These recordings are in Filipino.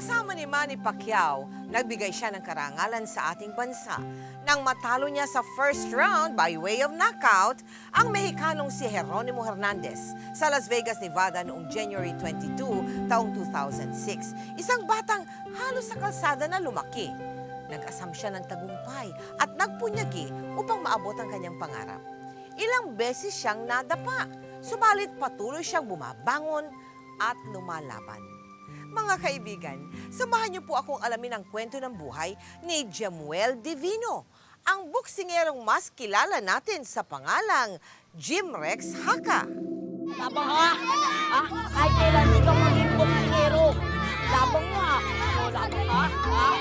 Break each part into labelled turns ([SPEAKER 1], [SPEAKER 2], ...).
[SPEAKER 1] Kasama ni Manny Pacquiao, nagbigay siya ng karangalan sa ating bansa nang matalo niya sa first round by way of knockout ang Mexicanong si Jeronimo Hernandez sa Las Vegas, Nevada noong January 22, taong 2006. Isang batang halos sa kalsada na lumaki. Nag-asam siya ng tagumpay at nagpunyagi upang maabot ang kanyang pangarap. Ilang beses siyang nadapa, subalit patuloy siyang bumabangon at lumalaban. Mga kaibigan, samahan niyo po akong alamin ang kwento ng buhay ni Jemuel Divino, ang boksingerong mas kilala natin sa pangalang Jim Rex Haka.
[SPEAKER 2] Labang ha? Ha? Kahit kailan hindi ka maging boksingero. Labang mo ha? O, labang ha? Ha?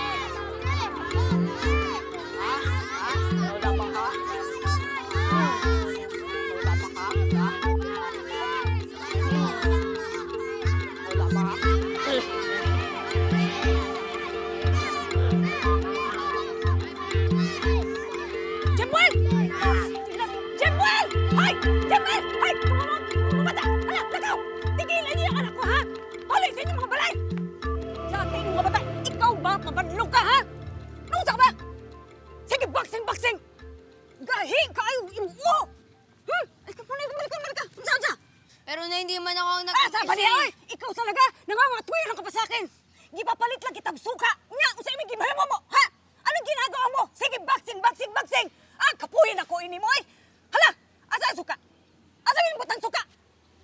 [SPEAKER 2] Ha? Ha? O, labang ha? O, labang ha? Ha? O, labang ha? Jemuel! Jemuel! Hay! Jemuel! Hay! Kumata! Anak! Lagaw! Tigilan niyo yung anak ko, ha? Polisin niyo mga balay! Sa ating mga bata, ikaw ba mabanlog ka, ha? Nung sa ka ba? Sige, boxing! Gahi ka ay mo! Alika, balik ka! Unsa?
[SPEAKER 3] Pero na hindi man ako ang
[SPEAKER 2] Asa ba niya, oy? Ikaw talaga, nangangatwiran ka pa sa akin! Gipapalit lang kitang suka! Nga, unsa imong gibahimo mo, ha? Anong ginagawa mo? Sige, boxing! Ah, kapuhin ako ini mo, oy! Hala! Asa ang suka? Asa yung butang suka?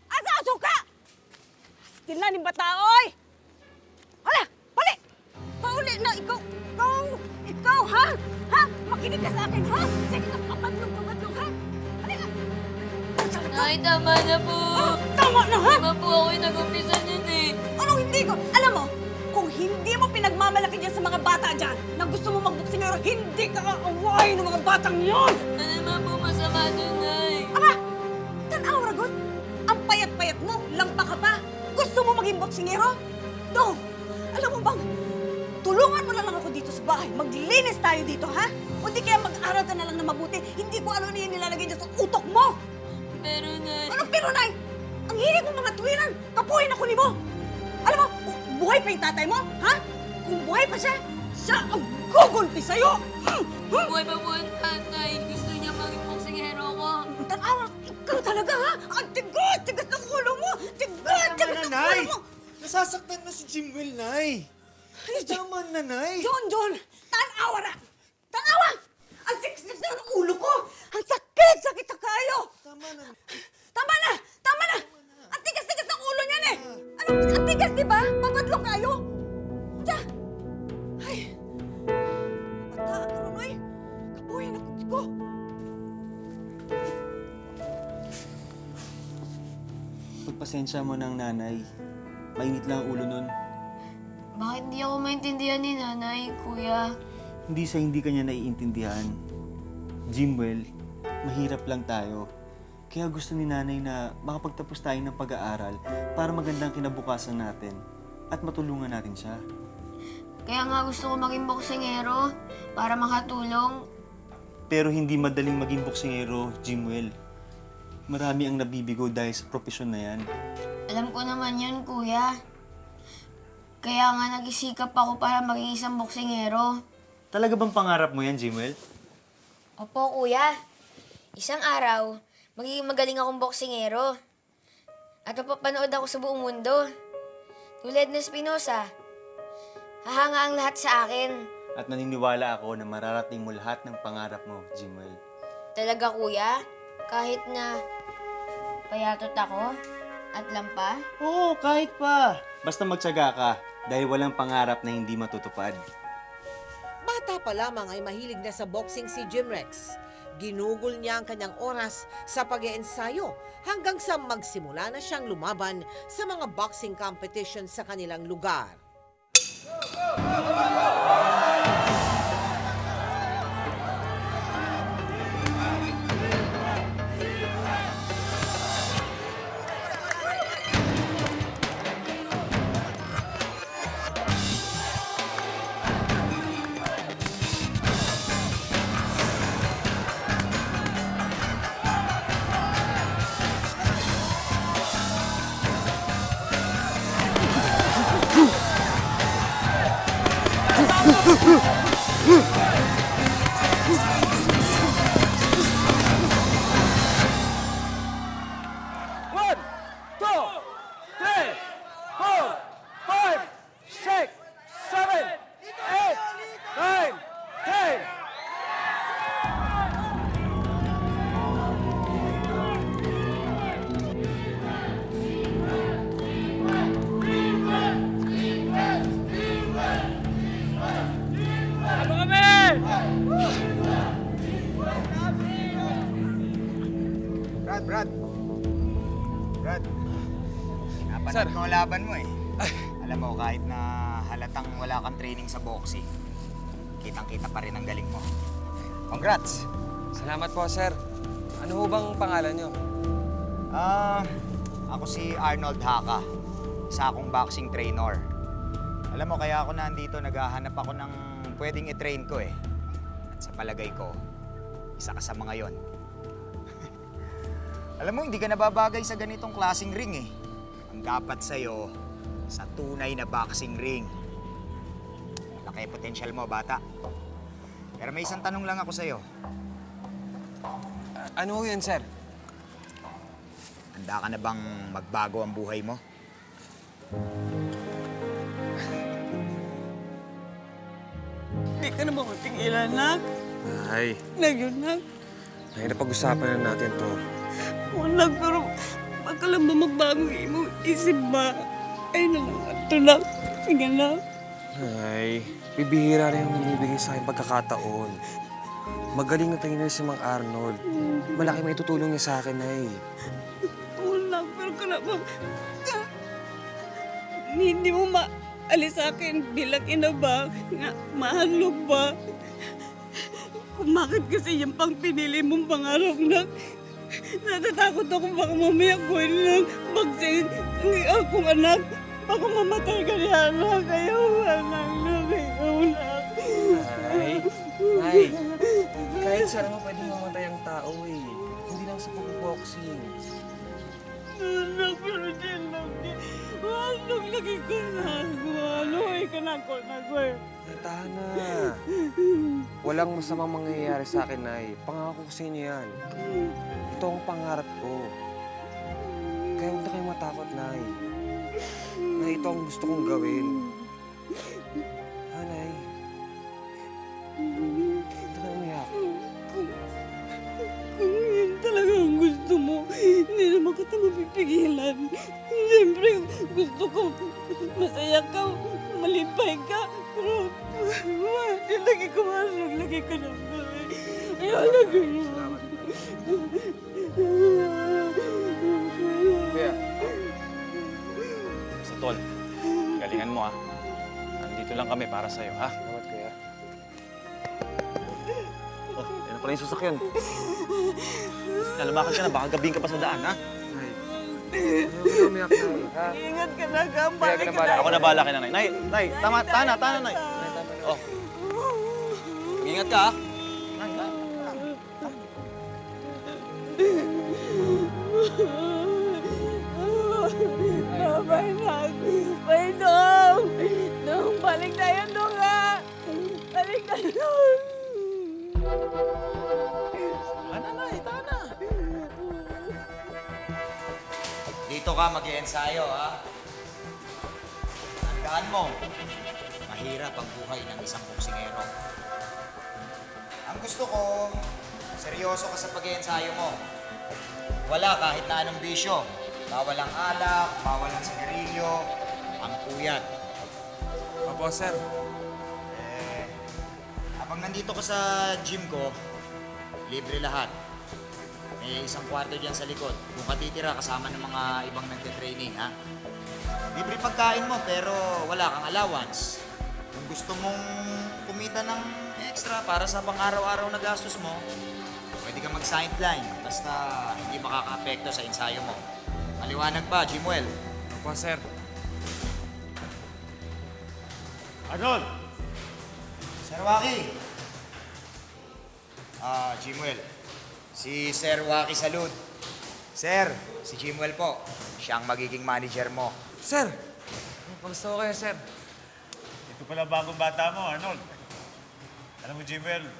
[SPEAKER 2] Asa ang suka? Still na ni bata, oy! Hala! Pali! Pauli na, ikaw, ha? Ha? Makinig ka sa akin, ha? Sige ka, papadlong, ha? Halika!
[SPEAKER 3] Nay, tama na po.
[SPEAKER 2] Oh, tama na, ha?
[SPEAKER 3] Di ba po ako yung nag-umpisa niyan eh?
[SPEAKER 2] Anong hindi ko? Alam mo, kung hindi mo pinagmamalaki dyan sa mga bata dyan na gusto mo magboksingero, hindi ka aaway ng mga batang yon!
[SPEAKER 3] Ano naman po masama doon, Nay?
[SPEAKER 2] Aba! Tanaw, Ragot! Ang payat-payat mo, lampa ka pa! Gusto mo maging boksingero? No! Alam mo bang, tulungan mo na lang ako dito sa bahay. Maglinis tayo dito, ha? O di kaya mag-aral ka na lang na mabuti. Hindi ko ano na yung nilalagay dyan sa utok mo!
[SPEAKER 3] Pero, Nay...
[SPEAKER 2] Anong pero, Nay? Ang hilig mo mga tuwiran! Kapuhin ako ni mo! Alam mo, kung buhay pa yung tatay mo, ha? Kung buhay pa siya, siya ang gugulpi sa'yo!
[SPEAKER 3] Buhay pa po ang tatay. Gusto niya maging boksingero ko.
[SPEAKER 2] Tanawa, ikaw talaga, ha? Ang tigas ng ulo mo! Tigas ng ulo mo!
[SPEAKER 4] Nasasaktan na si Jimwell, Nay! Tama na, Nay!
[SPEAKER 2] John! Tanawa na! Tanawa! Ang siksit na ng ulo ko! Ang sakit na kayo!
[SPEAKER 4] Tama na!
[SPEAKER 2] Tama na! Ang tigas ng ulo niyan eh! Ano, ang tigas, di ba? Papadlong kayo! Diya! Ay! Bataan ka ron, oy! Kapuhin ako, Kiko!
[SPEAKER 4] Pagpasensya mo ng nanay. Mainit lang ang ulo nun.
[SPEAKER 3] Bakit hindi ako maintindihan ni Nanay, Kuya?
[SPEAKER 4] Hindi sa hindi kanya naiintindihan. Jimwell, mahirap lang tayo. Kaya gusto ni nanay na makapagtapos tayo ng pag-aaral para magandang kinabukasan natin at matulungan natin siya.
[SPEAKER 3] Kaya nga gusto ko maging boksingero para makatulong.
[SPEAKER 4] Pero hindi madaling maging boksingero, Jimwell. Marami ang nabibigo dahil sa propesyon na yan.
[SPEAKER 3] Alam ko naman yun, Kuya. Kaya nga nag-isikap ako para maging isang boksingero.
[SPEAKER 4] Talaga bang pangarap mo yan, Jimwell?
[SPEAKER 3] Opo, Kuya. Isang araw, magiging magaling akong boksingero. At mapapanood ako sa buong mundo. Tulad ng Spinoza. Hahanga ang lahat sa akin.
[SPEAKER 4] At naniniwala ako na mararating mo lahat ng pangarap mo, Jimwell.
[SPEAKER 3] Talaga, Kuya? Kahit na payatot ako at lampa?
[SPEAKER 4] Oo, kahit pa. Basta magtyaga ka dahil walang pangarap na hindi matutupad.
[SPEAKER 1] Bata pa lamang ay mahilig na sa boxing si Jim Rex. Ginugol niya ang kanyang oras sa pag-iensayo hanggang sa magsimula na siyang lumaban sa mga boxing competition sa kanilang lugar.
[SPEAKER 5] Napanood ko ang laban mo eh. Alam mo, kahit na halatang wala kang training sa boxing, kitang-kita pa rin ang galing mo. Congrats!
[SPEAKER 6] Salamat po, sir. Ano ho bang pangalan nyo?
[SPEAKER 5] Ako si Arnold Haka. Isa akong boxing trainer. Alam mo, kaya ako nandito, naghahanap ako ng pwedeng i-train ko eh. At sa palagay ko, isa ka sa mga yon. Alam mo, hindi ka nababagay sa ganitong klaseng ring eh. Ang dapat sa'yo, sa tunay na boxing ring. Laki potential mo, bata. Pero may isang tanong lang ako sa'yo.
[SPEAKER 6] Ano ho yun, sir?
[SPEAKER 5] Handa ka na bang magbago ang buhay mo?
[SPEAKER 2] Di ka naman mapigilan, nak.
[SPEAKER 6] Ay,
[SPEAKER 2] Nagyon, nak.
[SPEAKER 6] napag-usapan na natin to.
[SPEAKER 2] Wala, pero baka lang ba magbago mo isip ba? Ay, naman, ito lang. Sige lang.
[SPEAKER 6] Ay, bibihira rin yung binibigay sa akin pagkakataon. Magaling na trainer si Mang Arnold. Malaki may tutulong niya sa akin, ay.
[SPEAKER 2] Wala, pero ka naman. Hindi mo maalis sa akin bilang ina ba? Nga, mahalog ba? Kung bakit kasi yung pang pinili mong pangarap na natatakot ako baka mamaya ko lang magsing ang akong anak. Baka mamatay ka niya, anak. Ayaw, anak. Ayaw, anak.
[SPEAKER 6] Ay, kahit saan naman pwede mamatay ang tao, eh. Hindi lang sa pag-boxing.
[SPEAKER 2] Anak, pero dyan lang. Walog lagi ko na. Waloy ka na ko na ko.
[SPEAKER 6] Tahan na. Walang masamang mangyayari sa akin, Nay. Pangako ko sa inyo yan. Ito ang pangarap ko. Kaya huwag na kayong matakot, Nay. Nay, ito ang gusto kong gawin. Ha, Nay? Huwag na kayo umiyak.
[SPEAKER 2] Kung yun talaga ang gusto mo, hindi naman kita mapipigilan. Siyempre, gusto ko masaya ka, malipay ka. Pero, lagi ko masok, lagi ka na. Ayaw, lagi mo.
[SPEAKER 6] Kuya,
[SPEAKER 7] Sa tol, galingan mo ah. Nandito lang kami para sa'yo, ha?
[SPEAKER 6] salamat, Kuya.
[SPEAKER 7] Oh, yan na pala yung sasakyan. Lumakad ka na, baka gabihin ka pa sa daan, ha?
[SPEAKER 6] Nay, ayaw ka na umiyak, Nay. Ha?
[SPEAKER 2] Ingat ka na,
[SPEAKER 6] Kaya
[SPEAKER 2] balik
[SPEAKER 6] ka na
[SPEAKER 2] ka
[SPEAKER 6] bala.
[SPEAKER 2] na.
[SPEAKER 7] Ako na bahala kay nanay. Nay, tama, tana, Nay.
[SPEAKER 6] Nay, tama na.
[SPEAKER 7] Oh, ingat ka, ha? Nay, Nay.
[SPEAKER 2] Bainak! Bainong! Nung balik tayo nung nga! Balik tayo!
[SPEAKER 7] Tana, Nay, tana.
[SPEAKER 5] Dito ka mag-i-ensayo, ha? Tandaan mo, mahirap ang buhay ng isang boksingero. Ang gusto ko, seryoso ka sa pag-i-ensayo mo. Wala kahit na anong bisyo. Bawal ang alak, bawal ang sigarilyo, ang puyat.
[SPEAKER 6] Opo, sir.
[SPEAKER 5] Habang nandito ka sa gym ko, libre lahat. May isang kwarto dyan sa likod. Kung ka titira kasama ng mga ibang nagte-training, ha? Libre pagkain mo pero wala kang allowance. Kung gusto mong kumita ng extra para sa pang-araw-araw na gastos mo, pwede ka mag-sideline basta hindi makaka-apekto sa ensayo mo. Maliwanag ba, Jimuel?
[SPEAKER 6] Opo, sir.
[SPEAKER 7] Arnold!
[SPEAKER 5] Sir Waki! Jimuel. Si Sir Waki Salud. Sir, si Jimuel po. Siya ang magiging manager mo.
[SPEAKER 6] Sir! Kamusta ko kayo, sir?
[SPEAKER 8] Ito pala bagong bata mo, Arnold. Alam mo, Jimwell,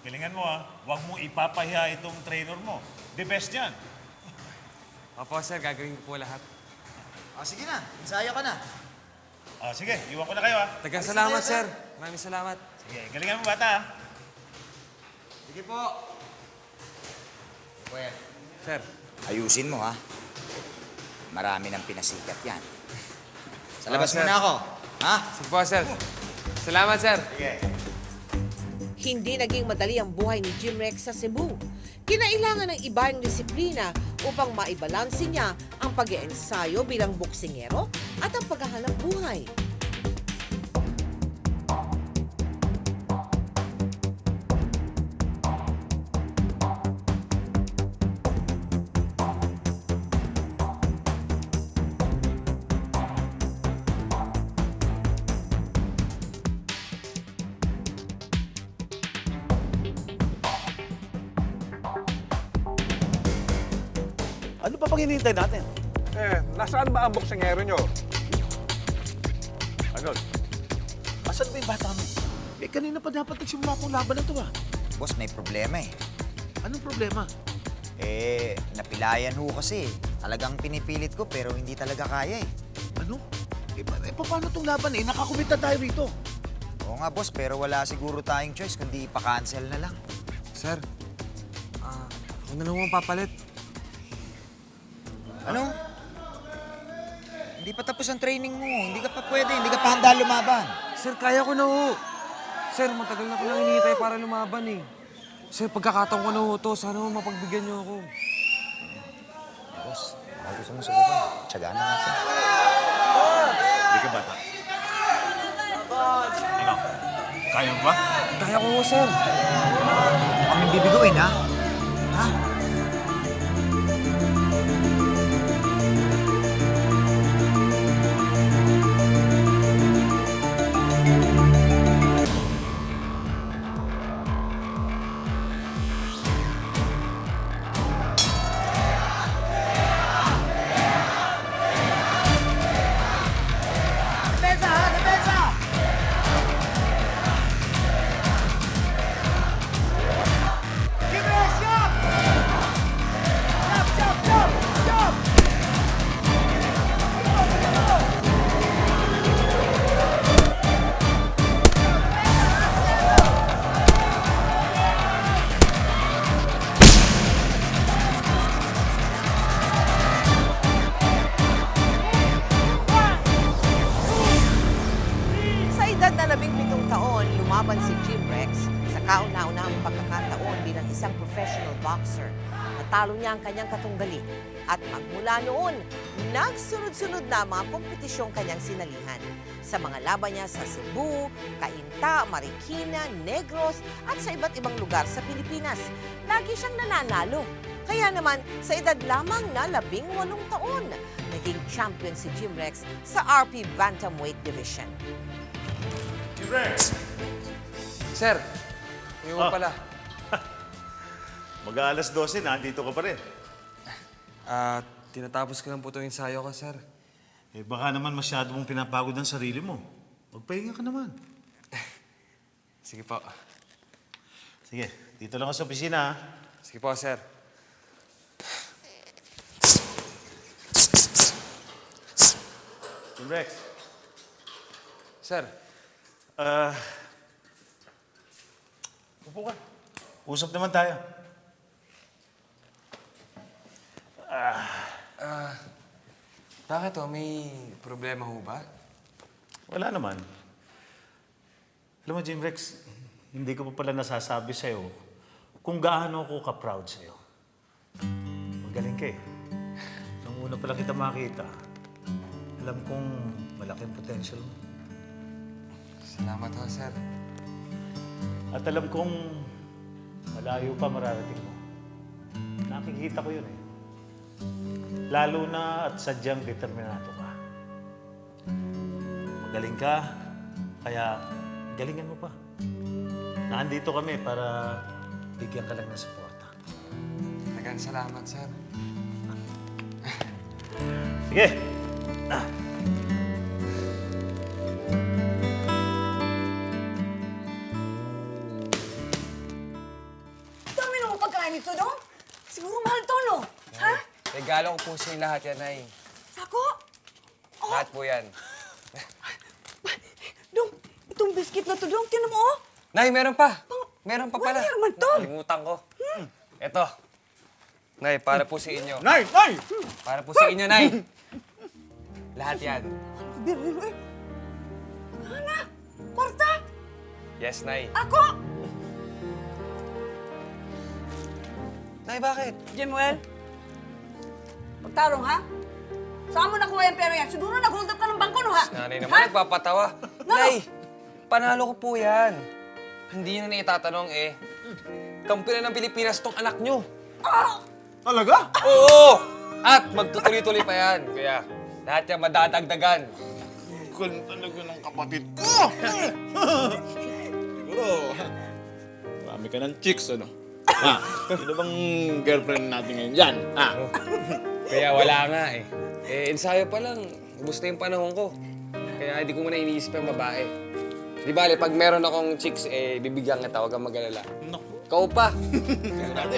[SPEAKER 8] galingan mo ha. Huwag mong ipapahiya itong trainer mo. The best yan.
[SPEAKER 6] Opo, sir. Gagawin ko po lahat.
[SPEAKER 5] Sige na, ensayo ka na.
[SPEAKER 8] Sige, iwan ko na kayo ha.
[SPEAKER 6] Taga salamat, sir. Maraming salamat.
[SPEAKER 8] Sige, galingan mo bata ha.
[SPEAKER 5] Sige po. Well,
[SPEAKER 6] Sir.
[SPEAKER 5] ayusin mo ha. Marami nang pinasikat yan. Sa labas
[SPEAKER 6] sir.
[SPEAKER 5] muna ako. Ha?
[SPEAKER 6] Sige po, sir. Salamat, sir.
[SPEAKER 5] Sige.
[SPEAKER 1] Hindi naging madali ang buhay ni Jim Rex sa Cebu. Kinailangan ng iba ang disiplina upang maibalansin niya ang pag-iensayo bilang boksingero at ang paghahanap buhay.
[SPEAKER 9] Ano pa bang hinihintay natin?
[SPEAKER 10] Nasaan ba ang boksingero nyo?
[SPEAKER 9] Arnold, asan ba yung bata mo? Kanina pa dapat nagsimula itong laban na ito ba?
[SPEAKER 5] Boss, may problema eh.
[SPEAKER 9] Anong problema?
[SPEAKER 5] Napilayan ho kasi. Talagang pinipilit ko pero hindi talaga kaya eh.
[SPEAKER 9] Ano? Paano itong laban eh? Nakakumit na tayo rito.
[SPEAKER 5] Oo nga boss, pero wala siguro tayong choice kundi pa-cancel na lang.
[SPEAKER 6] Sir, ako na lang ang papalit.
[SPEAKER 5] Ano? Hindi pa tapos ang training mo. Hindi ka pa pwede. Hindi ka pa handa lumaban.
[SPEAKER 6] Sir, kaya ko na ho. Sir, matagal na ko lang hinihintay para lumaban eh. Sir, pagkakataon ko na ho to. Sana ho mapagbigyan niyo ako.
[SPEAKER 5] Boss, baka gusto mo subukan. Tiyagaan na natin.
[SPEAKER 8] Hindi ka bata. Ano? Kaya mo ba?
[SPEAKER 6] Kaya ko ho, sir.
[SPEAKER 5] Kami bibiguin, ha? Ha?
[SPEAKER 1] Sa edad na 17 taon, lumaban si Jim Rex sa kauna-unahang pagkakataon bilang isang professional boxer. Natalo niya ang kanyang katunggali at magmula noon, nagsunod-sunod na ang mga kompetisyong kanyang sinalihan. Sa mga laban niya sa Cebu, Cainta, Marikina, Negros at sa iba't ibang lugar sa Pilipinas, lagi siyang nananalo. Kaya naman, sa edad lamang na 18 taon, naging champion si Jim Rex sa RP Bantamweight Division.
[SPEAKER 8] T-Rex!
[SPEAKER 6] Sir, yung pala.
[SPEAKER 8] Mag-aalas 12, nandito ka pa rin.
[SPEAKER 6] Tinatapos ko lang po itong ensayo ko, sir.
[SPEAKER 8] Baka naman masyado mong pinapagod ang sarili mo. Magpahinga ka naman.
[SPEAKER 6] Sige po.
[SPEAKER 8] Sige, dito lang ako sa opisina, ha?
[SPEAKER 6] Sige po, sir.
[SPEAKER 8] T-Rex.
[SPEAKER 6] Sir,
[SPEAKER 8] Upo ka. Usap naman tayo.
[SPEAKER 6] bakit ho? May problema ho ba?
[SPEAKER 8] Wala naman. Alam mo, Jim Rex, hindi ko pa pala nasasabi sa'yo kung gaano ako ka-proud sa'yo. Magaling ka eh. Nung una pala kita makita, alam kong malaking potential mo.
[SPEAKER 6] Salamat ho, sir.
[SPEAKER 8] At alam kong malayo pa mararating mo. Nakikita ko yun eh. Lalo na at sadyang determinado ka. Magaling ka, kaya galingan mo pa. Nandito kami para bigyan ka lang ng suporta.
[SPEAKER 6] Talagang salamat, sir.
[SPEAKER 8] Sige!
[SPEAKER 2] Dami naman pagkain nito, no? Siguro mahal to, no? Ha?
[SPEAKER 6] Regalo ko po sa inyo lahat yan, Nay.
[SPEAKER 2] Sako?
[SPEAKER 6] Lahat po yan.
[SPEAKER 2] Dong, itong biscuit na to, Dong, tinan mo, oh.
[SPEAKER 6] Nay, meron pa. Meron pa pala.
[SPEAKER 2] Wala naman to.
[SPEAKER 6] Nakalimutan ko. Eto. Nay, para po sa inyo.
[SPEAKER 8] Nay! Nay!
[SPEAKER 6] Para po sa inyo, Nay. Lahat yan.
[SPEAKER 2] Birilo, eh. Hana, kwarta,
[SPEAKER 6] Yes, Nay.
[SPEAKER 2] ako.
[SPEAKER 6] Nay, bakit?
[SPEAKER 2] Jimuel, magtarong, ha? Saan mo nakuha yung pera yan? Siguro naghundap ka ng bangko, no, ha?
[SPEAKER 6] Nanay naman, nagpapatawa. Nay, panalo ko po yan. Hindi nyo na itatanong eh. Kampi na ng Pilipinas tong anak nyo.
[SPEAKER 9] Talaga?
[SPEAKER 6] Oo! At magtutuloy-tuloy pa yan. Kaya lahat yan madadagdagan.
[SPEAKER 9] Kung talaga ng kapatid ko! Siguro, marami ka ng chicks, ano? Sino bang girlfriend natin ngayon dyan?
[SPEAKER 6] Kaya wala nga eh. Ensayo pa lang. Ubus na yung panahon ko. Kaya hindi ko muna iniisip yung babae. Di bale, pag meron akong chicks, bibigyan kita. Huwag kang mag-alala. Ikaw pa.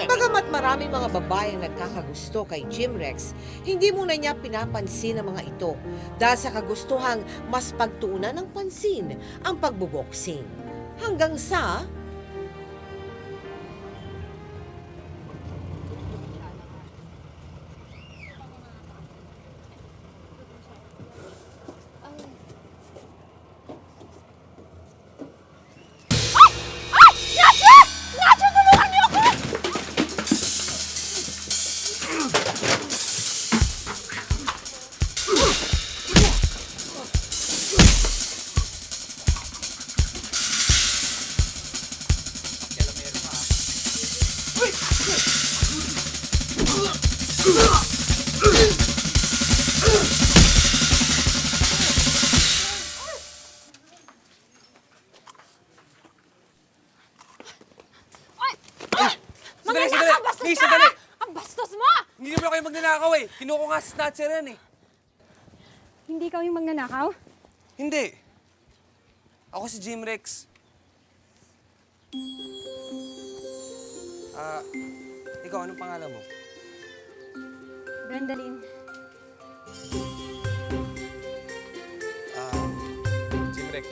[SPEAKER 1] Bagamat maraming mga babaeng nagkakagusto kay Jim Rex, hindi muna niya pinapansin ang mga ito dahil sa kagustuhang mas pagtuunan ng pansin ang pagbuboksing. Hanggang sa
[SPEAKER 2] Mga
[SPEAKER 6] Sandali,
[SPEAKER 2] nakaw,
[SPEAKER 6] sandali.
[SPEAKER 2] bastos
[SPEAKER 6] Please,
[SPEAKER 2] ka,
[SPEAKER 6] sandali.
[SPEAKER 2] ha? Ang bastos mo!
[SPEAKER 6] Hindi naman kayo magnanakaw eh. Kinuha ko nga sa snatcher yan eh.
[SPEAKER 2] Hindi ikaw yung magnanakaw?
[SPEAKER 6] Hindi. Ako si Jim Rex. Ikaw, anong pangalan mo?
[SPEAKER 2] Brandalyn.
[SPEAKER 6] Jim Rex.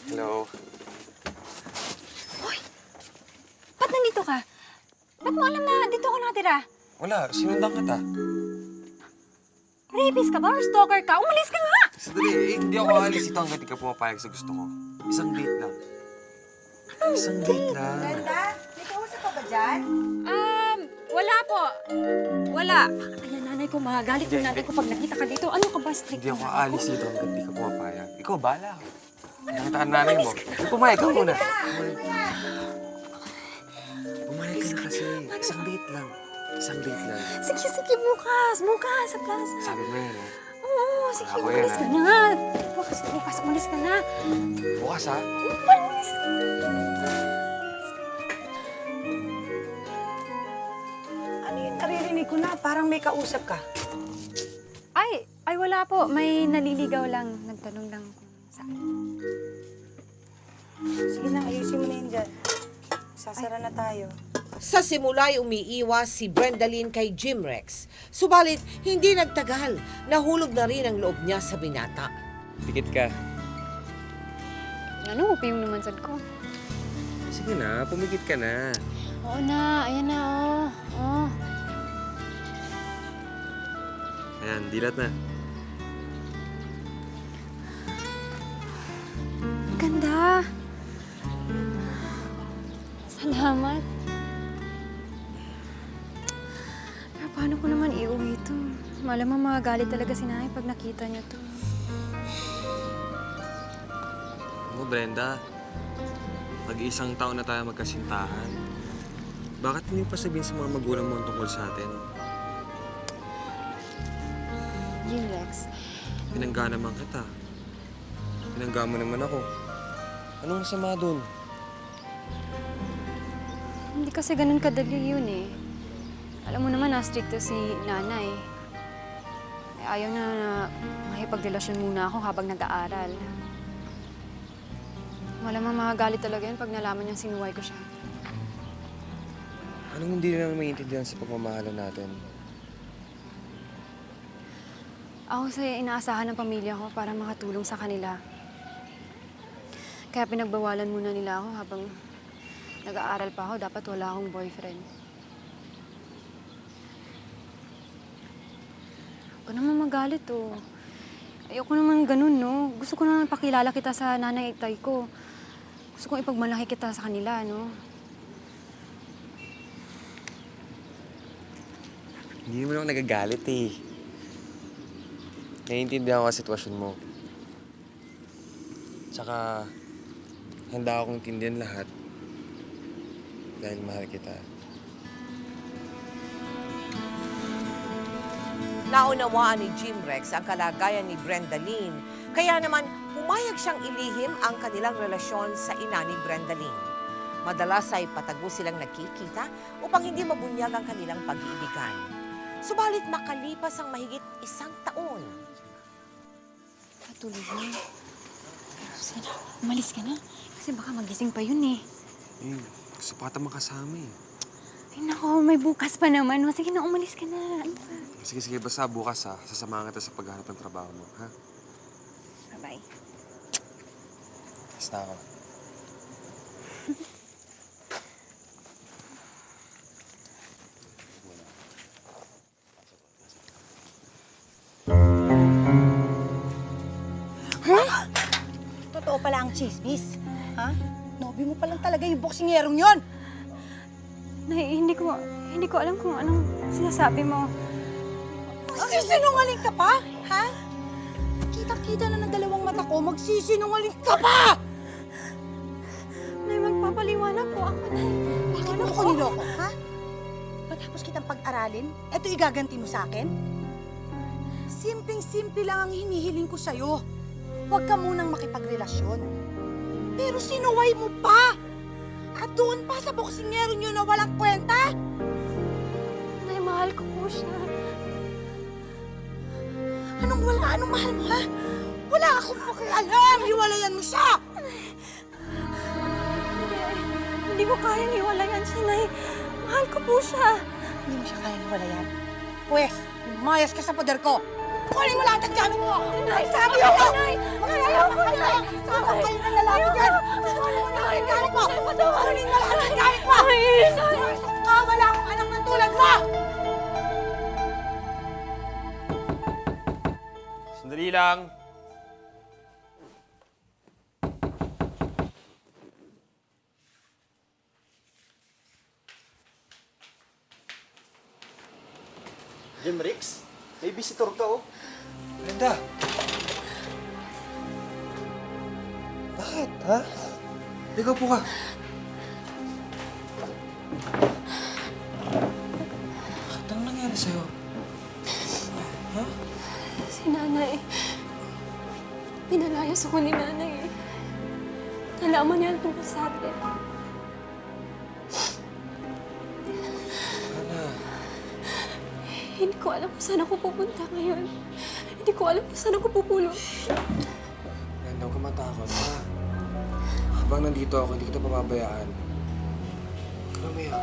[SPEAKER 6] Hello.
[SPEAKER 2] Ba't nandito ka? Ba't mo alam na dito ka nakatira?
[SPEAKER 6] Wala, sinundan kita.
[SPEAKER 2] Rapist ka ba or stalker ka? Umalis ka nga!
[SPEAKER 6] Sandali, hindi ako aalis ito hanggang di ka pumapayag sa gusto ko. Isang date lang. Isang date lang.
[SPEAKER 2] May kausap ka ba dyan? Wala po. Wala. Kaya nanay ko, magagalit yung nanay ko pag nakita ka dito. Ano ka ba, strict?
[SPEAKER 6] Hindi ako aalis dito hanggang di ka pumapayag. Ikaw, bahala ka. Nakita ka nanay mo. Pumayag ka muna. Pumayag ka na kasi. Isang date lang. Isang date lang.
[SPEAKER 2] Sige, sige, bukas. Bukas, sa plaza.
[SPEAKER 6] Sabi mo yun, eh.
[SPEAKER 2] Oo, sige,
[SPEAKER 6] Ako yan,
[SPEAKER 2] umalis ka na. Bukas, umalis ka na.
[SPEAKER 6] Bukas, ha?
[SPEAKER 2] Umalis ka na.
[SPEAKER 11] Ano yung naririnig ko na? Parang may kausap ka.
[SPEAKER 2] Ay, wala po. May naliligaw lang. Nagtanong lang kung saan.
[SPEAKER 11] Sige na, ayusin mo na yun dyan. Sasara na tayo.
[SPEAKER 1] sa simula ay umiiwas si Brandalyn kay Jim Rex. Subalit, hindi nagtagal. Nahulog na rin ang loob niya sa binata.
[SPEAKER 6] Tikit ka.
[SPEAKER 2] Ano, upi yung lumansad ko.
[SPEAKER 6] Sige na, pumikit ka na.
[SPEAKER 2] Oo na, ayan na, oh. Oh.
[SPEAKER 6] Ayan, dilat na.
[SPEAKER 2] Ganda. Salamat. Pero paano ko naman iuwi ito? Malamang magagalit talaga si Nanay pag nakita niya to.
[SPEAKER 6] Ako, Brenda. Pag-isang taon na tayo magkasintahan. Bakit hindi pa sabihin sa mga magulang mo ang tungkol sa atin?
[SPEAKER 2] Jim Rex,
[SPEAKER 6] Pinangga naman kita. Pinangga mo naman ako. Anong masama dun?
[SPEAKER 2] hindi kasi ganun kadali yun eh. Alam mo naman na stricto si Nanay. Eh, ayaw na makipagrelasyon muna ako habang nag-aaral. Malamang magagalit talaga yun pag nalaman niyang sinuway ko siya.
[SPEAKER 6] Anong hindi lang maintindihan sa pagmamahalan natin?
[SPEAKER 11] Ako kasi inaasahan ng pamilya ko para makatulong sa kanila. Kaya pinagbawalan muna nila ako habang nag-aaral pa ako. Dapat wala akong boyfriend. Huwag ka naman magalit, oh. Ayoko naman ganun, no? Gusto ko naman pakilala kita sa nanay at tay ko. Gusto kong ipagmalaki kita sa kanila, no?
[SPEAKER 6] Hindi mo naman nagagalit eh. Naiintindihan ko ang sitwasyon mo. Tsaka, handa akong intindihan lahat. Dahil mahal kita.
[SPEAKER 1] Naunawaan ni Jim Rex ang kalagayan ni Brenda Lynn, kaya naman pumayag siyang ilihim ang kanilang relasyon sa ina ni Brenda Lynn. Madalas ay patago silang nakikita upang hindi mabunyag ang kanilang pag-iibigan. Subalit makalipas ang mahigit 1 taon.
[SPEAKER 11] Patuloy na. Sana, umalis ka na. Kasi baka magising pa yun eh.
[SPEAKER 6] Eh, gusto pa kita makasama eh.
[SPEAKER 11] Ay nako, may bukas pa naman. Sige na, umalis ka na. Ano ba?
[SPEAKER 6] Sige, basta bukas ha. Sasamahan kita sa paghanap ng trabaho mo, ha?
[SPEAKER 11] Bye-bye.
[SPEAKER 6] Basta ako.
[SPEAKER 2] Totoo pala ang chismis. Ha? Nobyo mo pa lang talaga yung boksingerong yon.
[SPEAKER 11] Nay, hindi ko alam kung anong sinasabi mo.
[SPEAKER 2] Magsisinungaling ka pa? Ha? Kita-kita na ng dalawang mata ko, magsisinungaling ka pa!
[SPEAKER 11] Nay, magpapaliwanag po ako, Nay.
[SPEAKER 2] Bakit mo ako niloko, ha? Matapos kitang pag-aralin, eto igaganti mo sa akin? Simpleng-simple lang ang hinihiling ko sa'yo. Huwag ka munang makipagrelasyon. Pero sinuway mo pa! At doon pa sa boksingero nyo na walang kwenta?
[SPEAKER 11] Nay, mahal ko po siya.
[SPEAKER 2] Anong wala? Anong mahal mo, ha? Wala akong pakialam! Hiwalayan mo siya!
[SPEAKER 11] Hindi ko kayang iwalayan siya, Nay. Mahal ko po siya.
[SPEAKER 2] Hindi mo siya kayang hiwalayan. Pwes, lumayas ka sa poder ko! Kunin mo lahat ang gamit mo! Nay, sabi ako! Nay! Ayoko, Nay! Sama kayo ng lalaki dyan! Kunin mo lahat ang gamit mo! Kunin mo lahat ang gamit mo! Pumasok ka! Wala akong anak na tulad mo!
[SPEAKER 6] Sandali lang.
[SPEAKER 4] Jim Rex, may visitor ka, oh.
[SPEAKER 6] Brenda! Bakit, ha? Ikaw po ka. Bakit? Anong nangyari sa'yo? Ha?
[SPEAKER 11] Si Nanay. Pinalayas ako ni Nanay. Nalaman niya ang tungkol sa atin.
[SPEAKER 6] Ana,
[SPEAKER 11] Hindi ko alam kung saan ako pupunta ngayon. Hindi ko alam kung saan ako pupulong.
[SPEAKER 6] Brenda, huwag ka matakot, ha? Habang nandito ako, hindi kita pababayaan. Huwag ka na umiyak.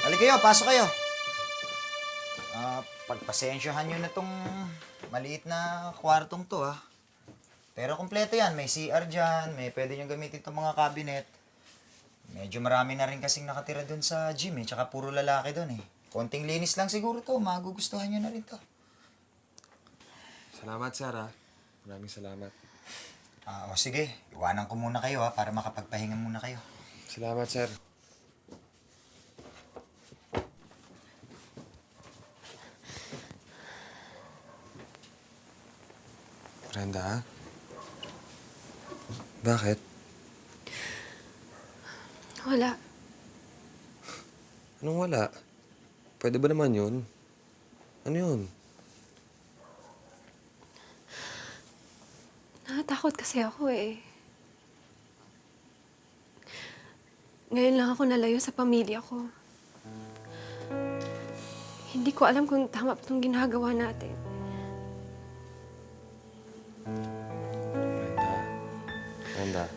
[SPEAKER 5] Halika kayo, pasok kayo. Pagpasensyahan nyo na tong maliit na kwartong to, ha. Pero kompleto yan. May CR dyan, may pwede nyo gamitin itong mga cabinet. Medyo marami na rin kasing nakatira dun sa gym, eh. Tsaka puro lalaki dun, eh. Konting linis lang siguro to. Magugustuhan nyo na rin to.
[SPEAKER 6] Salamat, sir, ha? Maraming salamat.
[SPEAKER 5] O sige, iwanan ko muna kayo, ha, para makapagpahinga muna kayo.
[SPEAKER 6] Salamat, sir. Brenda, ha? Bakit?
[SPEAKER 11] Wala.
[SPEAKER 6] Anong wala? Pwede ba naman yun? Ano yun?
[SPEAKER 11] Natatakot kasi ako eh. Ngayon lang ako nalayo sa pamilya ko. Hindi ko alam kung tama pa itong ginagawa natin.
[SPEAKER 6] Brenda.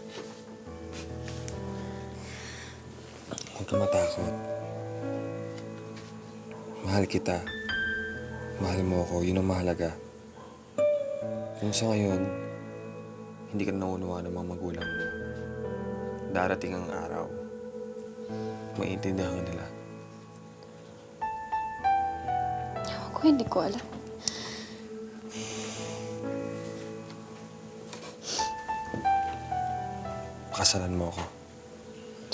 [SPEAKER 6] Huwag ka matakot. Mahal kita. Mahal mo ako. Yun ang mahalaga. Kung sa ngayon, hindi ka naunawa ng mga magulang mo, darating ang araw, maiintindihan ka nila.
[SPEAKER 11] Ako, hindi ko alam.
[SPEAKER 6] Pakasalan mo ako.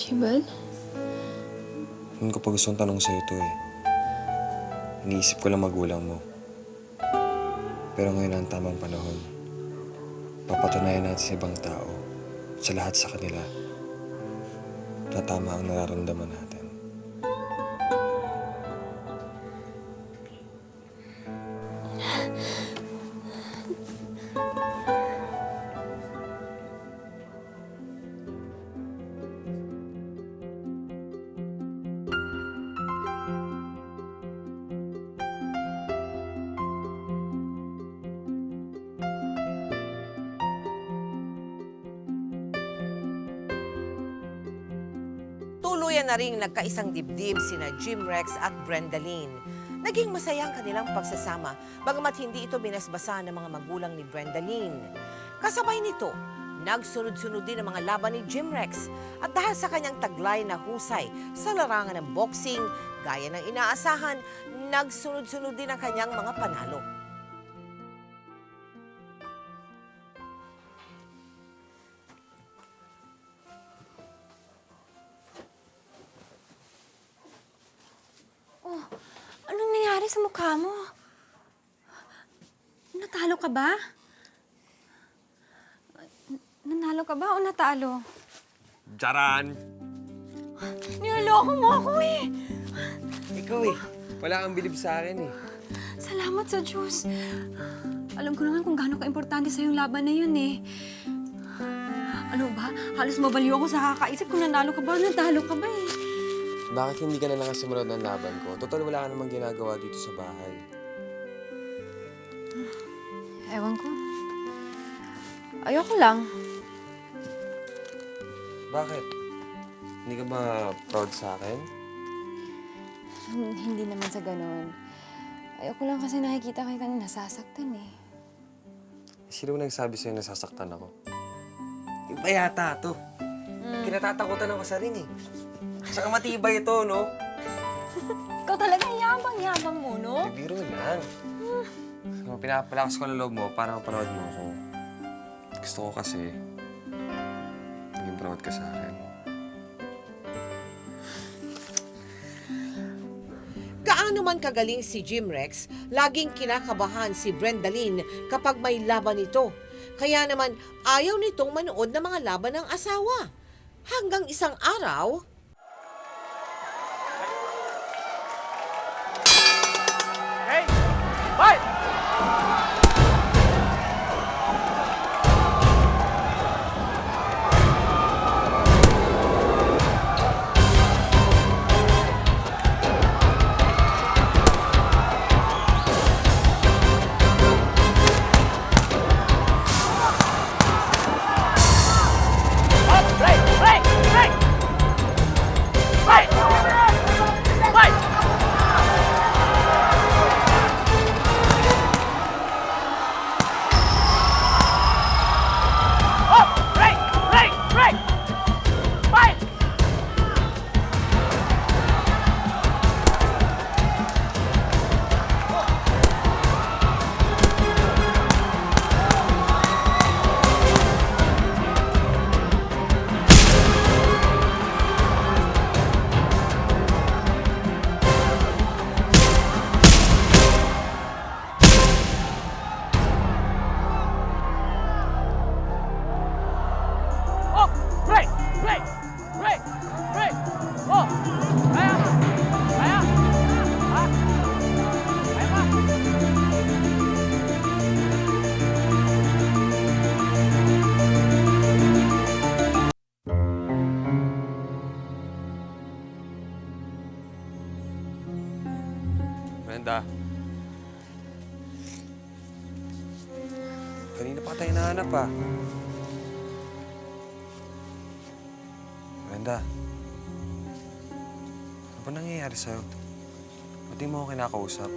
[SPEAKER 11] Jimel?
[SPEAKER 6] Hindi ko pa gustong tanong sa'yo ito eh. Iniisip ko lang magulang mo. Pero ngayon ang tamang panahon. Papatunayan natin sa ibang tao, sa lahat sa kanila, na tama ang nararamdaman natin.
[SPEAKER 1] Tuluyan na ring nagkaisang dibdib sina Jim Rex at Brendalyn. Naging masaya ang kanilang pagsasama, bagamat hindi ito binasbasa ng mga magulang ni Brendalyn. Kasabay nito, nagsunod-sunod din ang mga laban ni Jim Rex at dahil sa kanyang taglay na husay sa larangan ng boxing, gaya ng inaasahan, nagsunod-sunod din ang kanyang mga panalo.
[SPEAKER 11] Anong nangyari sa mukha mo? Natalo ka ba? Nanalo ka ba o natalo?
[SPEAKER 6] Jaran!
[SPEAKER 11] Niloloko mo ako eh!
[SPEAKER 6] Ikaw eh. Wala kang bilib sa akin eh.
[SPEAKER 11] Salamat sa Diyos. Alam ko naman kung gaano ka-importante sa yung laban na yun eh. Ano ba? Halos mabaliw ako sa kakaisip kung nanalo ka ba o natalo ka ba eh.
[SPEAKER 6] Bakit hindi ka na nakasimunod ng laban ko? Total, wala ka namang ginagawa dito sa bahay.
[SPEAKER 11] Ewan ko. Ayoko lang.
[SPEAKER 6] Bakit? Hindi ka ba proud sa akin?
[SPEAKER 11] Hindi naman sa ganun. Ayoko lang kasi nakikita kitang nasasaktan eh.
[SPEAKER 6] Sino nagsabi sa'yo nasasaktan ako? Iba yata to. Kinatatakutan ako sa ring eh. Saka matibay ito, no?
[SPEAKER 2] Ikaw talaga yabang-yabang mo, no?
[SPEAKER 6] Bibiro lang. Pinapalakas ko ng loob mo para mapanood mo ako. Gusto ko kasi maging proud ka sa akin.
[SPEAKER 1] Gaano man kagaling si Jim Rex, laging kinakabahan si Brendalyn kapag may laban ito. Kaya naman ayaw nitong manood ng mga laban ng asawa. Hanggang isang araw,
[SPEAKER 6] Kanina pa tayo nahanap ah. Brenda, ano ba nangyayari sa'yo? Ba't di mo ako kinakausap?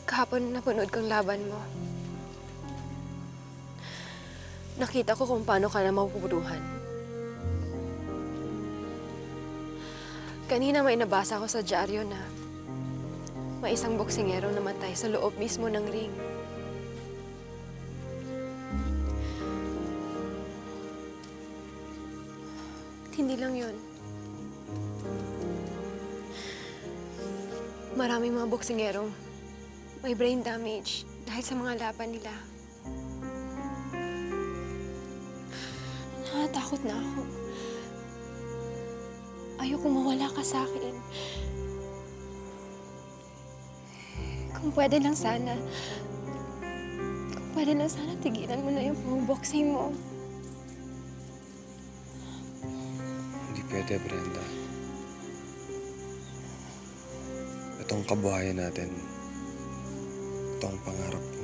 [SPEAKER 11] Kahapon napanood kong laban mo. Nakita ko kung paano ka na mapupuruhan. Kanina may nabasa ko sa dyaryo na may isang boksingero namatay sa loob mismo ng ring. At hindi lang yun. Maraming mga boksingerong may brain damage dahil sa mga laban nila. Natatakot na ako. Ayokong mawala ka sa akin. Kung pwede lang sana tigilan mo na yung boxing mo.
[SPEAKER 6] Hindi pwede, Brenda. Itong kabuhayan natin. Itong pangarap ko.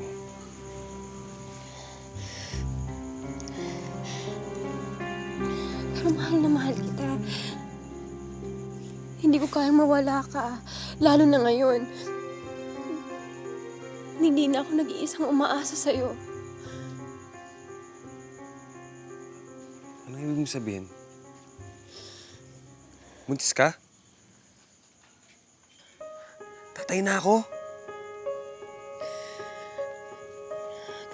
[SPEAKER 11] Pero mahal na mahal kita. Hindi ko kayang mawala ka. Lalo na ngayon. Hindi na ako nag-iisang umaasa sa'yo.
[SPEAKER 6] Ano ibig mong sabihin? Buntis ka? Tatay na ako?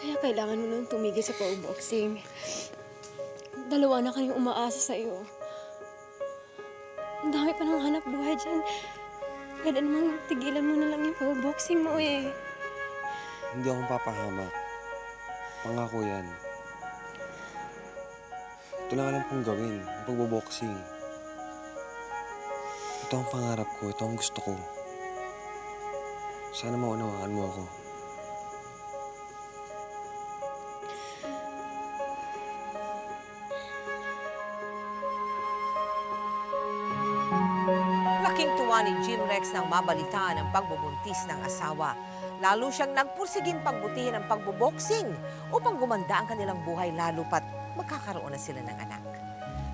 [SPEAKER 11] Kaya kailangan mo nang tumigil sa pag-boxing. Dalawa na kayong umaasa sa'yo. Ang dami pa ng hanap buhay dyan. Pwede namang tigilan mo na lang yung pag-boxing mo eh.
[SPEAKER 6] Hindi akong papahamak. Pangako yan. Ito lang alam kong gawin, ang pagboboxing. Ito ang pangarap ko, ito ang gusto ko. Sana maunawaan mo ako.
[SPEAKER 1] Laking tuwa ni Jim Rex nang mabalitaan ang pagbubuntis ng asawa. Lalo siyang nagpursiging pagbutihin ang pagboboxing upang gumanda ang kanilang buhay lalo pat magkakaroon na sila ng anak.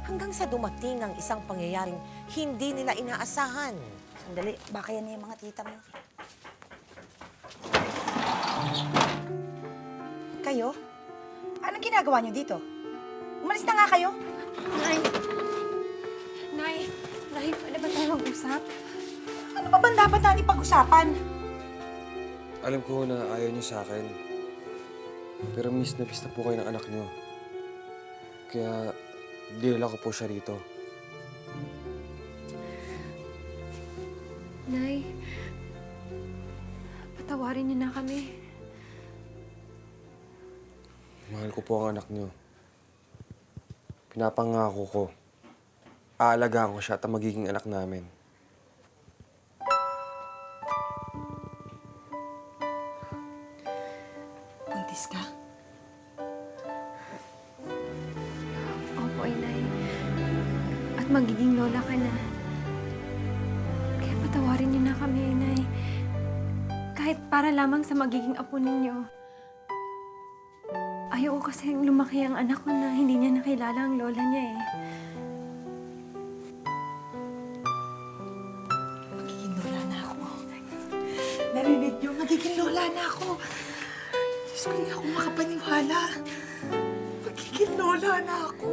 [SPEAKER 1] Hanggang sa dumating ang isang pangyayaring hindi nila inaasahan.
[SPEAKER 2] Sandali, baka yan yung mga tita mo. Kayo? Anong ginagawa niyo dito? Umalis na nga kayo.
[SPEAKER 11] Nay, pwede ba tayo mag-usap?
[SPEAKER 2] Ano ba bang dapat natin pag-usapan?
[SPEAKER 6] Alam ko na ayaw niyo sa akin. Pero miss na po kayo ng anak niyo. Kaya dinala ko po siya rito.
[SPEAKER 11] Nay, patawarin niyo na kami.
[SPEAKER 6] Mahal ko po ang anak niyo. Pinapangako ko. Aalagaan ko siya at ang magiging anak namin.
[SPEAKER 2] Buntis ka?
[SPEAKER 11] Opo, Inay. At magiging lola ka na. Kaya patawarin niyo na kami, Inay. Kahit para lamang sa magiging apo ninyo. Ayoko kasi lumaki ang anak ko na hindi niya nakilala ang lola niya eh.
[SPEAKER 2] Magiging lola na ako. Narinig niyo, magiging lola na ako. Diyos ko, hindi ako makapaniwala. Magiging lola na ako.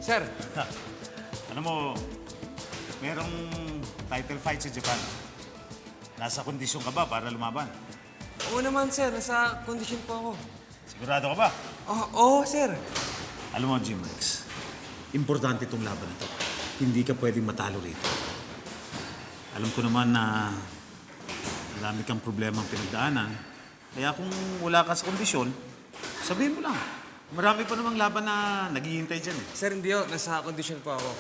[SPEAKER 6] Sir!
[SPEAKER 8] Ano mo, merong title fight sa Japan. Nasa kondisyon ka ba para lumaban?
[SPEAKER 6] Oo naman, sir. Nasa kondisyon po ako.
[SPEAKER 8] Sigurado ka ba?
[SPEAKER 6] Oo, sir.
[SPEAKER 8] Alam mo, Jim Rex, importante itong laban na to. Hindi ka pwedeng matalo rito. Alam ko naman na marami kang problemang pinagdaanan. Kaya kung wala ka sa kondisyon, sabihin mo lang. Marami pa namang laban na naghihintay dyan eh.
[SPEAKER 6] Sir, hindi ako. Nasa kondisyon po ako.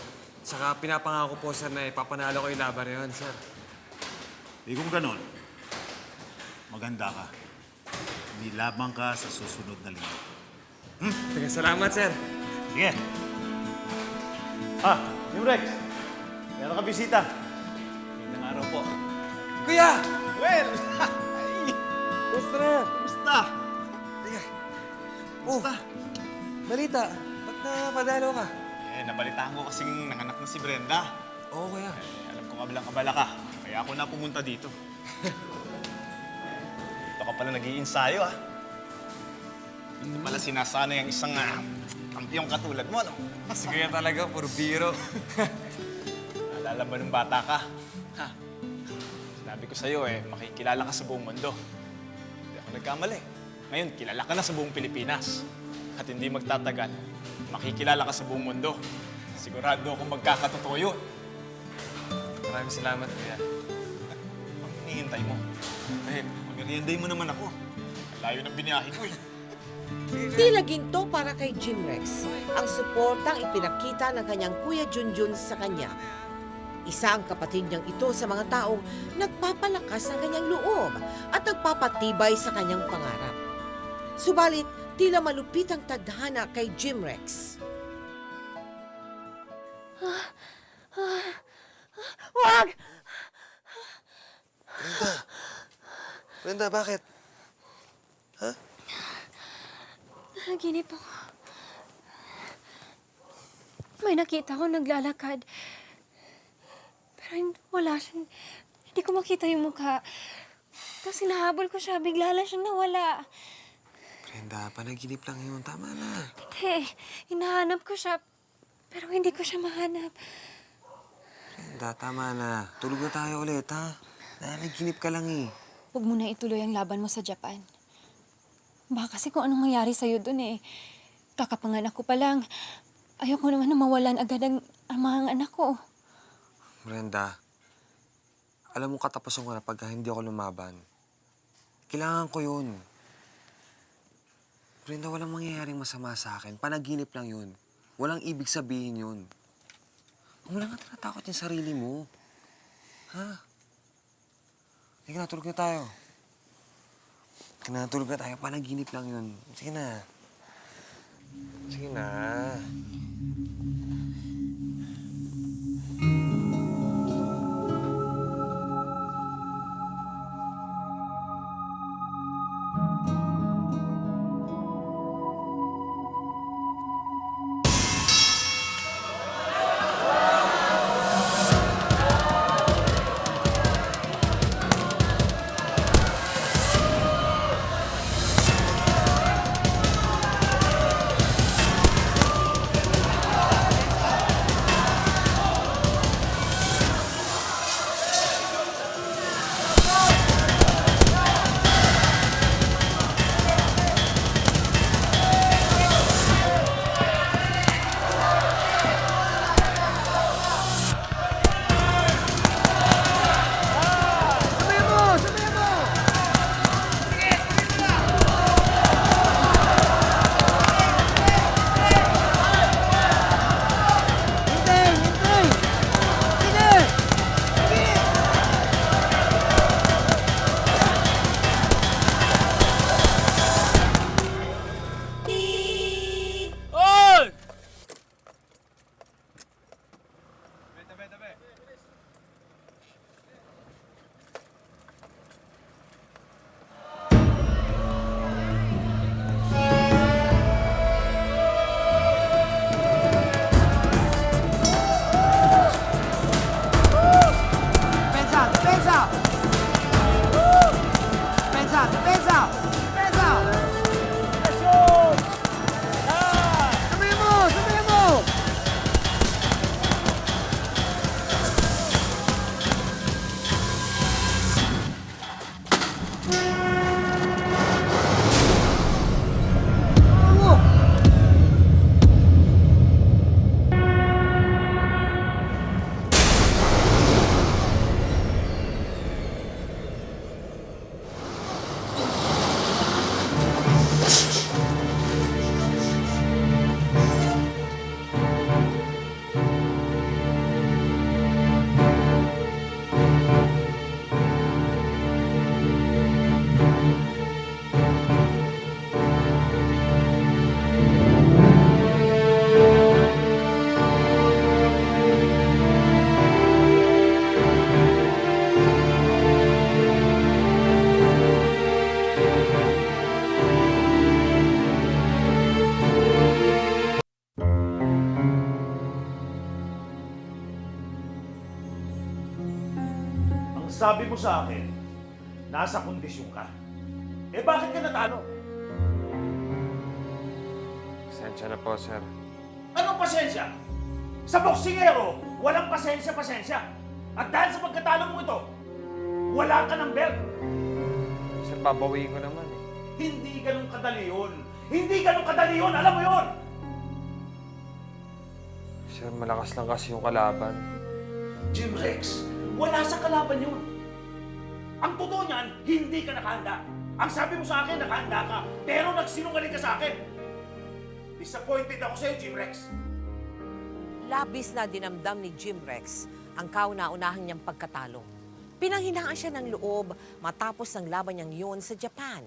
[SPEAKER 6] Saka pinapangako po, sir, na ipapanalo ko yung laban na yun, sir.
[SPEAKER 8] Di kung ganon, maganda ka. May labang ka sa susunod na linggo.
[SPEAKER 6] Teka, salamat, sir.
[SPEAKER 8] Sige. Jim Rex, meron ka bisita. Magandang araw po.
[SPEAKER 6] Kuya!
[SPEAKER 8] Well!
[SPEAKER 6] Kumusta na?
[SPEAKER 8] Kumusta?
[SPEAKER 6] Teka. Oh, balita. Ba't napadalo ka?
[SPEAKER 7] Nabalitaan ko kasing nanganak na si Brenda.
[SPEAKER 6] Oo, kuya.
[SPEAKER 7] Alam kong abalang-abala ka, kaya ako na pumunta dito. Dito ka pala nag-iinsayo, ah. Hindi pala sinasanay ang isang kampiyong katulad mo, no?
[SPEAKER 6] Si kuya talaga, puro biro.
[SPEAKER 7] Naalala ba nung bata ka? Ha? Sinabi ko sa'yo, makikilala ka sa buong mundo. Hindi ako nagkamali. Ngayon, kilala ka na sa buong Pilipinas. At hindi magtatagal, makikilala ka sa buong mundo. Sigurado akong magkakatotoo yun.
[SPEAKER 6] Maraming salamat, kuya.
[SPEAKER 7] Ang hinihintay mo. Mag-merienday mo naman ako. Ang layo ng biniyahe ko, eh.
[SPEAKER 1] Tila ginto para kay Jim Rex ang suportang ipinakita ng kanyang Kuya Junjun sa kanya. Isa ang kapatid niyang ito sa mga taong nagpapalakas ng kanyang loob at nagpapatibay sa kanyang pangarap. Subalit, tila malupit ang tadhana kay Jim Rex.
[SPEAKER 2] Wag!
[SPEAKER 6] Brenda, bakit?
[SPEAKER 11] Naginip ako. May nakita ko naglalakad. Pero wala siya. Hindi ko makita yung mukha. Tapos hinahabol ko siya, bigla lang siyang nawala.
[SPEAKER 6] Brenda, panaginip lang yun. Tama na.
[SPEAKER 11] Hindi, hinahanap ko siya. Pero hindi ko siya mahanap.
[SPEAKER 6] Brenda, tama na. Tulog na tayo ulit, ha? Nanaginip ka lang, eh.
[SPEAKER 11] Huwag mo na ituloy ang laban mo sa Japan. Baka kasi kung anong mangyari sa'yo dun kakapanganak ko pa lang. Ayoko naman na mawalan agad ang mga anak ko.
[SPEAKER 6] Brenda, alam mo katapusan ko na pagka hindi ako lumaban. Kailangan ko yun. Brenda, walang mangyayaring masama sa akin. Panaginip lang yun. Walang ibig sabihin yun. Wala nga tinatakot yung sarili mo. Ha? Sige na, tulog na tayo. Sige na, tulog na tayo. Panaginip lang yun. Sige na. Sige na.
[SPEAKER 8] sabi mo sa akin, nasa kondisyon ka. Eh bakit ka natalo?
[SPEAKER 6] Pasensya na po, sir.
[SPEAKER 8] Anong pasensya? Sa boksingero, walang pasensya-pasensya. At dahil sa pagkatalo mo ito, wala ka ng belt.
[SPEAKER 6] Sir, babawiin ko naman eh.
[SPEAKER 8] Hindi ganun kadali yun. Hindi ganun kadali yun, alam mo yun!
[SPEAKER 6] Sir, malakas lang kasi yung kalaban.
[SPEAKER 8] Jim Rex, wala sa kalaban yun. Ang totoo niyan, hindi ka nakahanda. Ang sabi mo sa akin, nakahanda ka, pero nagsinungaling ka sa akin. Disappointed ako sa'yo, Jim Rex.
[SPEAKER 1] Labis na dinamdam ni Jim Rex ang kauna-unahang niyang pagkatalo. Pinanghinaan siya ng loob matapos ang laban niyang iyon sa Japan.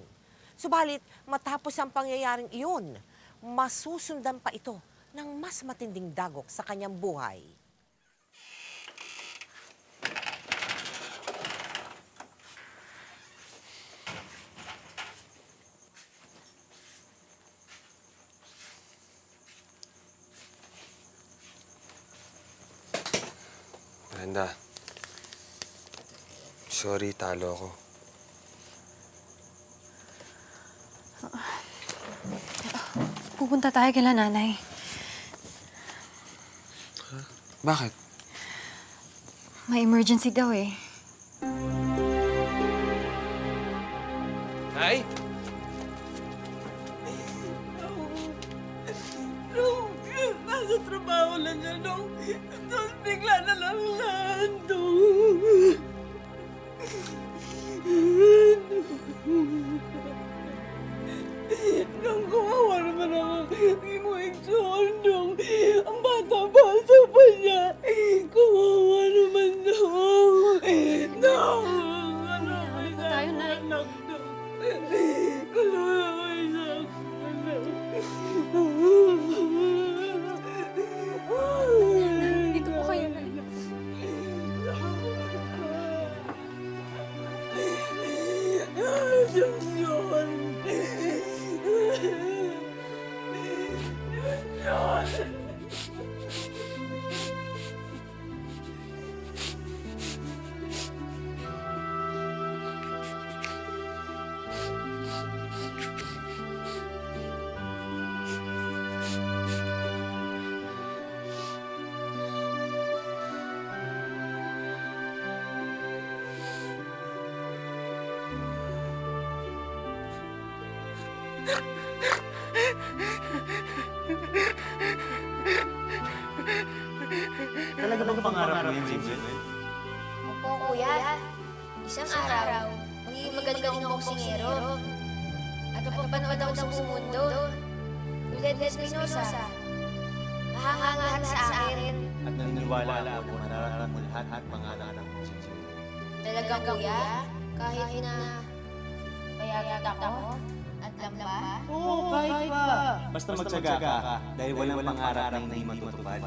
[SPEAKER 1] Subalit, matapos ang pangyayaring iyon, masusundan pa ito ng mas matinding dagok sa kanyang buhay.
[SPEAKER 6] Brenda. Sorry, talo ako.
[SPEAKER 11] Pupunta tayo kila nanay.
[SPEAKER 6] Bakit?
[SPEAKER 11] May emergency daw eh.
[SPEAKER 6] Nay?
[SPEAKER 2] Nasa trabaho lang siya, Dong. Tapos bigla na lang lahat, Dong. Dong, kumawa naman ako. Hindi mo eksyon, Dong. Ang bata-bata pa niya. Kumawa naman, Dong. Dong! Ano
[SPEAKER 11] po tayo, Nay.
[SPEAKER 2] anak, Dong? Kumawa ko isang anak.
[SPEAKER 11] Dito po kayo, Nay.
[SPEAKER 4] Talaga bang pangarap mo yan, Jimwell?
[SPEAKER 3] Opo, kuya. Isang araw, magiging magaling akong boksingero. At mapapanood ako sa buong mundo. Tulad ni Espinosa. Hahangaan sa akin.
[SPEAKER 4] At naniniwala ako na mararating mo lahat pangarap mo, Jimwell.
[SPEAKER 3] Talaga, kuya? Kahit na payagat ako at lamba?
[SPEAKER 4] Oo, kahit pa. Basta magtsaga ka dahil walang pangarap na hindi matutupad.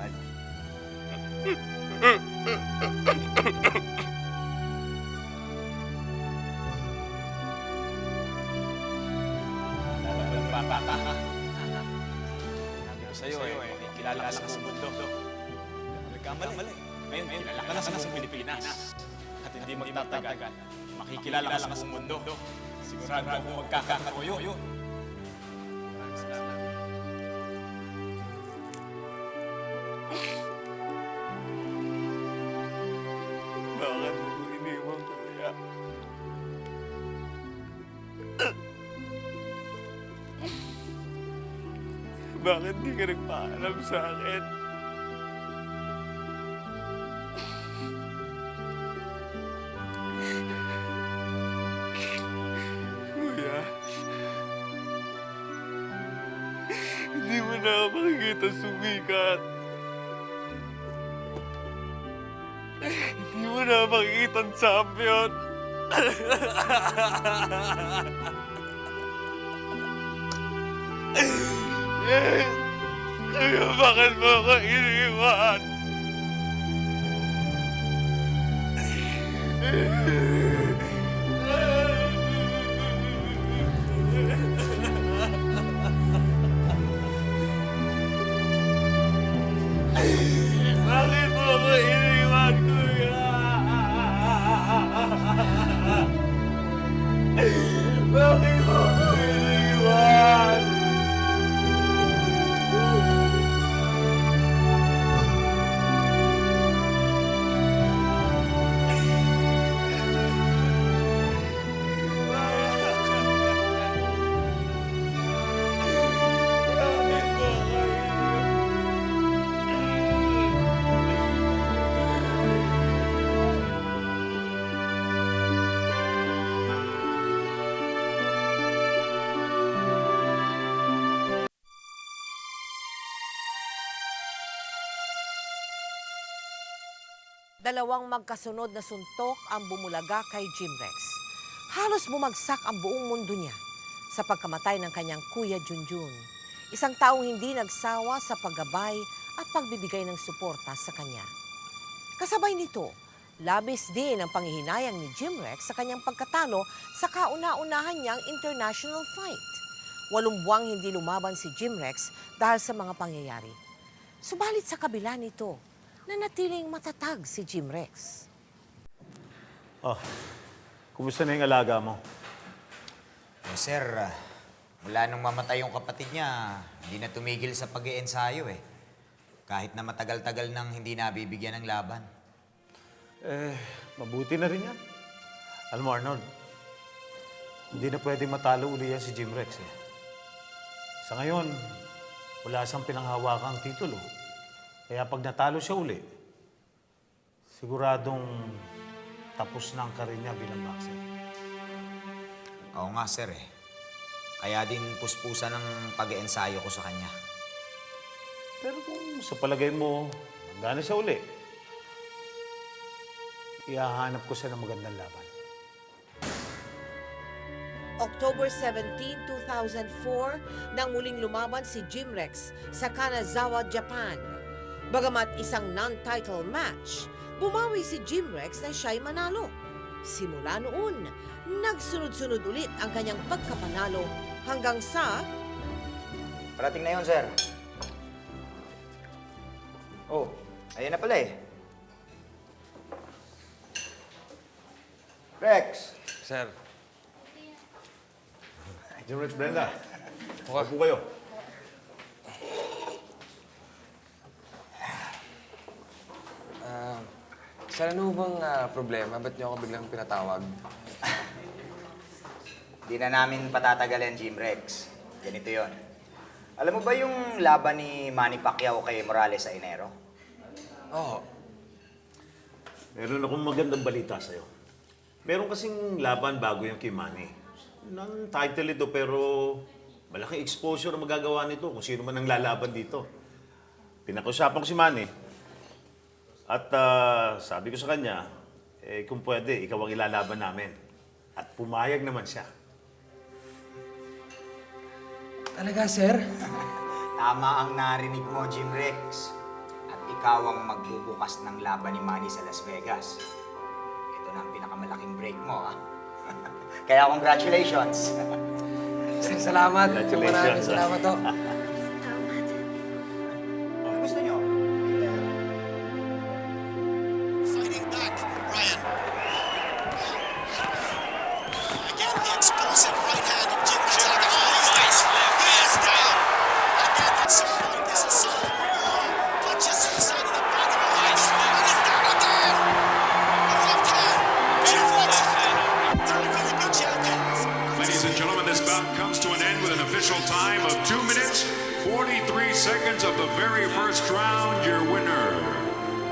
[SPEAKER 7] Lalaban ng bata ka. Sabi ko sa'yo makikilala ka sa mundo. Hindi ako nagkamali. Ngayon, kilala ka na sa Pilipinas. At hindi magtatagal, makikilala ka sa mundo. Sigurado ako magkakatuyo. Maraming salamat.
[SPEAKER 6] Bakit mo iniwan, kuya? Bakit di ka nagpaalam sa akin? Kuya, hindi mo na ako makikita sumikat. Hindi mo na ako makikita ang champion. Kaya bakit mo ako iniwan? Bakit mo ako iniwan, kuya?
[SPEAKER 1] Dalawang magkasunod na suntok ang bumulaga kay Jimrex. Halos bumagsak ang buong mundo niya sa pagkamatay ng kanyang kuya Junjun. Isang taong hindi nagsawa sa paggabay at pagbibigay ng suporta sa kanya. Kasabay nito, labis din ang panghihinayang ni Jimrex sa kanyang pagkatalo sa kauna-unahan niyang international fight. 8 buwang hindi lumaban si Jimrex dahil sa mga pangyayari. Subalit sa kabila nito, nanatiling matatag si Jimrex.
[SPEAKER 8] Oh, kumusta na yung alaga mo?
[SPEAKER 5] Eh, sir, mula nung mamatay yung kapatid niya, hindi na tumigil sa pag-iensayo eh. Kahit na matagal-tagal nang hindi nabibigyan ng laban.
[SPEAKER 8] Mabuti na rin yan. Alam mo, Arnold, hindi na pwedeng matalo uli yan si Jimrex eh. Sa ngayon, wala siyang pinanghawakang titulo. Kaya pag natalo siya uli, siguradong tapos na ang karir niya bilang boxer.
[SPEAKER 5] Oo nga, sir eh. Kaya din puspusan ng pag-iensayo ko sa kanya.
[SPEAKER 8] Pero kung sa palagay mo, handa na siya uli, ihahanap ko siya ng magandang laban.
[SPEAKER 1] October 17, 2004, nang muling lumaban si Jimrex sa Kanazawa, Japan. Bagamat isang non-title match, bumawi si Jimrex na siya'y manalo. Simula noon, nagsunod-sunod ulit ang kanyang pagkapanalo hanggang sa
[SPEAKER 5] Parating na yun, sir. Oh, ayan na pala eh. Rex!
[SPEAKER 6] Sir,
[SPEAKER 8] Jimrex, Brenda, upo kayo.
[SPEAKER 6] sir, ano bang problema? Ba't niyo ako biglang pinatawag?
[SPEAKER 5] Di na namin patatagalan, Jimrex. Ganito yon. Alam mo ba yung laban ni Manny Pacquiao kay Morales sa Enero?
[SPEAKER 6] Oo.
[SPEAKER 8] Meron akong magandang balita sa'yo. Meron kasing laban bago yung kay Manny. Non-title ito pero malaking exposure ang magagawa nito kung sino man ang lalaban dito. Pinag-usapan ko si Manny. At sabi ko sa kanya, kung pwede, ikaw ang ilalaban namin. At pumayag naman siya.
[SPEAKER 6] Talaga, sir?
[SPEAKER 5] Tama ang narinig mo, Jimrex. At ikaw ang magbubukas ng laban ni Manny sa Las Vegas. Ito na ang pinakamalaking break mo, ah. Kaya congratulations.
[SPEAKER 6] Sir, salamat.
[SPEAKER 8] Congratulations, sir.
[SPEAKER 6] Salamat to.
[SPEAKER 5] Ano gusto nyo?
[SPEAKER 12] Fighting back, Ryan. Again, the explosive right hand of Jim Chaka. He is down. Again, at some point, this is some punches to the side of the back of the head. And he's down again. A left hand. Jim Rex, third Philippine champions.
[SPEAKER 13] Ladies and gentlemen, this bout comes to an end with an official time of 2 minutes, 43 seconds of the very first round. Your winner,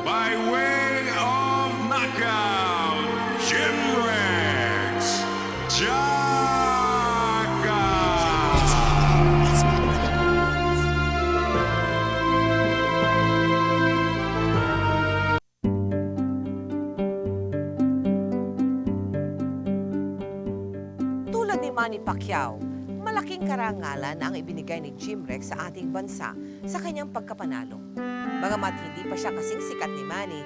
[SPEAKER 13] by way of knockout, Jim Rex Chaka.
[SPEAKER 1] tulad ni Manny Pacquiao, malaking karangalan ang ibinigay ni Jimrex sa ating bansa sa kanyang pagkapanalo. Bagamat hindi pa siya kasing sikat ni Manny,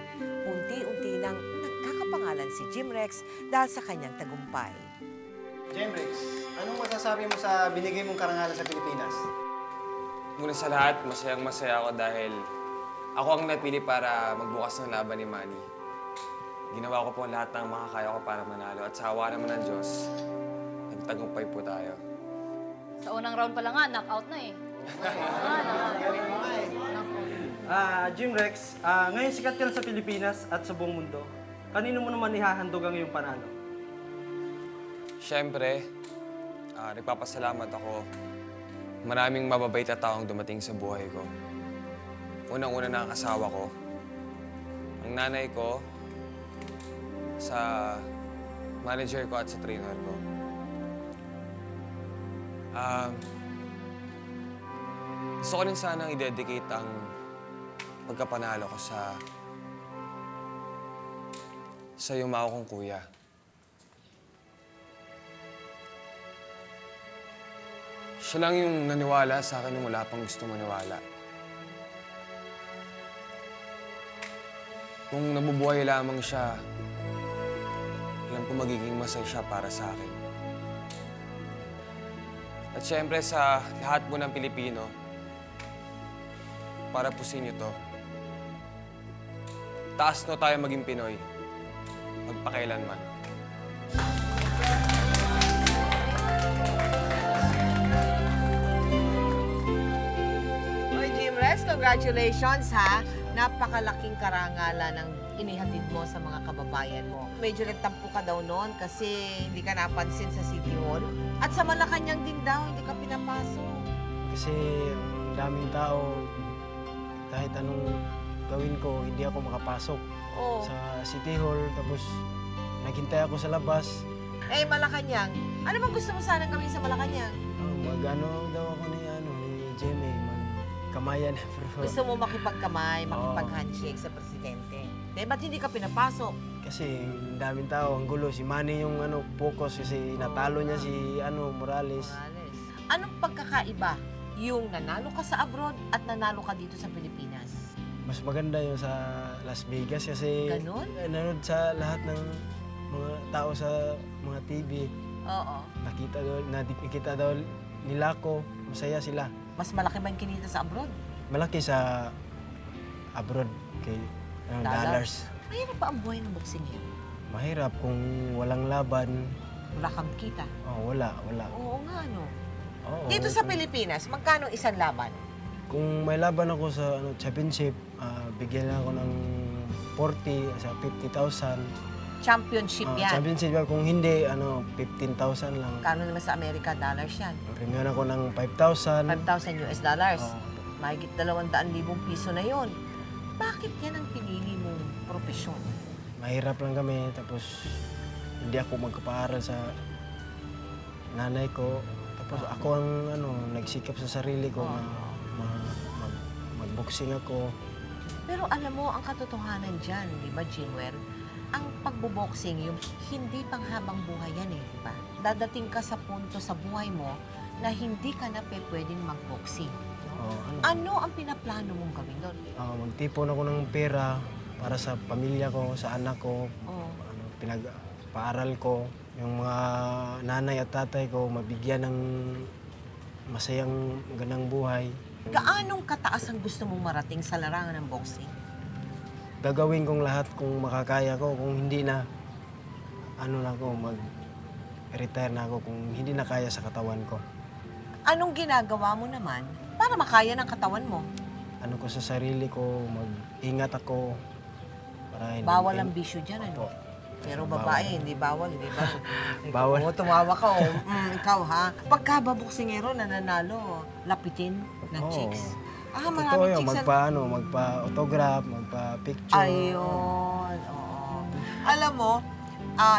[SPEAKER 1] unti-unti nang nagkakapangalan si Jimrex dahil sa kanyang tagumpay.
[SPEAKER 14] Jimrex, anong masasabi mo sa binigay mong karangalan sa Pilipinas?
[SPEAKER 6] Muna sa lahat, masayang-masaya ako dahil ako ang napili para magbukas ng laban ni Manny. Ginawa ko po ang lahat ng makakaya ko para manalo at sa awa naman ng Diyos, nagtagumpay po tayo.
[SPEAKER 2] Sa unang round pa lang nga, knockout na eh.
[SPEAKER 14] Jimrex, ngayon sikat ka na sa Pilipinas at sa buong mundo. Kanino mo naman ihahandog ang iyong panalo?
[SPEAKER 6] Siyempre, nagpapasalamat ako. Maraming mababait na taong dumating sa buhay ko. Unang-una na ang asawa ko. Ang nanay ko, sa manager ko at sa trainer ko. Gusto ko rin sanang i-dedicate ang pagkapanalo ko sa sa yumao kong kuya. Siya lang yung naniwala sa akin nung wala pang gusto maniwala. Kung nabubuhay lamang siya, alam ko magiging masaya siya para sa akin. At syempre sa lahat po ng Pilipino, para po sa inyo to, taas no tayo maging Pinoy, magpakailanman.
[SPEAKER 1] Oy, Jim Rex, congratulations ha. Napakalaking karangalan ng inihatid mo sa mga kababayan mo. Medyo nagtampo ka daw noon kasi hindi ka napansin sa City Hall. At sa Malacanang din daw, hindi ka pinapasok.
[SPEAKER 14] Kasi ang daming tao, kahit anong gawin ko, hindi ako makapasok
[SPEAKER 1] Oo.
[SPEAKER 14] sa City Hall. Tapos naghintay ako sa labas.
[SPEAKER 1] Eh, Malacanang. Ano bang gusto mo sanang gawin sa Malacanang?
[SPEAKER 14] Mag-ano daw ako ni Jimmy, magkamayan.
[SPEAKER 1] Gusto mo makipagkamay, makipag-handshake sa presidente. Eh, ba't hindi ka pinapasok?
[SPEAKER 14] Kasi ang daming tao, ang gulo. Si Manny yung focus kasi natalo niya si Morales.
[SPEAKER 1] Morales. Anong pagkakaiba yung nanalo ka sa abroad at nanalo ka dito sa Pilipinas?
[SPEAKER 14] Mas maganda yung sa Las Vegas kasi
[SPEAKER 1] Ganon?
[SPEAKER 14] nanood sa lahat ng mga tao sa mga TV.
[SPEAKER 1] Oo.
[SPEAKER 14] Nakita daw nila ko, masaya sila.
[SPEAKER 1] Mas malaki ba yung kinita sa abroad?
[SPEAKER 14] Malaki sa abroad kay dollars.
[SPEAKER 1] Mahirap pa ang buhay ng boksingero.
[SPEAKER 14] Mahirap kung walang laban.
[SPEAKER 1] Wala kang kita.
[SPEAKER 14] Oh, wala.
[SPEAKER 1] Oo nga, no?
[SPEAKER 14] Oo,
[SPEAKER 1] Dito sa Pilipinas, magkano isang laban?
[SPEAKER 14] Kung may laban ako sa championship, bigyan lang ako ng 40, sa 50,000.
[SPEAKER 1] Championship yan.
[SPEAKER 14] Championship yan. Kung hindi, 15,000 lang.
[SPEAKER 1] Kano naman sa Amerika, dollars yan?
[SPEAKER 14] Premium ako ng 5,000.
[SPEAKER 1] 5,000 US dollars.
[SPEAKER 14] Oo.
[SPEAKER 1] Mahigit 200,000 piso na yon. Bakit yan ang pinili mong propesyon?
[SPEAKER 14] Mahirap lang kami, tapos hindi ako magkapaaral sa nanay ko. Tapos ako ang nagsikap sa sarili ko na mag-boxing ako.
[SPEAKER 1] Pero alam mo, ang katotohanan dyan, di ba, Jimwell? Ang pagboboxing, yung hindi panghabang buhay yan eh, di ba? Dadating ka sa punto sa buhay mo na hindi ka na pwedeng mag-boxing. Ano ang pinaplano mong gawin doon?
[SPEAKER 14] Magtipon ako ng pera para sa pamilya ko, sa anak ko.
[SPEAKER 1] Oo.
[SPEAKER 14] Pinagpaaral ko. Yung mga nanay at tatay ko, mabigyan ng masayang magandang buhay.
[SPEAKER 1] Gaanong kataas ang gusto mong marating sa larangan ng boxing?
[SPEAKER 14] Gagawin kong lahat kung makakaya ko. Kung hindi na, mag-retire na ako kung hindi na kaya sa katawan ko.
[SPEAKER 1] Anong ginagawa mo naman para makaya ng katawan mo?
[SPEAKER 14] Ano ko sa sarili ko, mag-ingat ako. Para
[SPEAKER 1] Bawal ang bisyo dyan, ano? Pero babae, hindi bawal, di ba?
[SPEAKER 14] Bawal.
[SPEAKER 1] Oo, tumawa ka, oh. Ikaw, ha? Pagka baboksingero, nananalo, lapitin ng
[SPEAKER 14] Oo.
[SPEAKER 1] chicks.
[SPEAKER 14] Totoo
[SPEAKER 1] Maraming
[SPEAKER 14] yun,
[SPEAKER 1] chicks
[SPEAKER 14] magpa-autograph, magpa-picture.
[SPEAKER 1] Ayun, oo. Alam mo,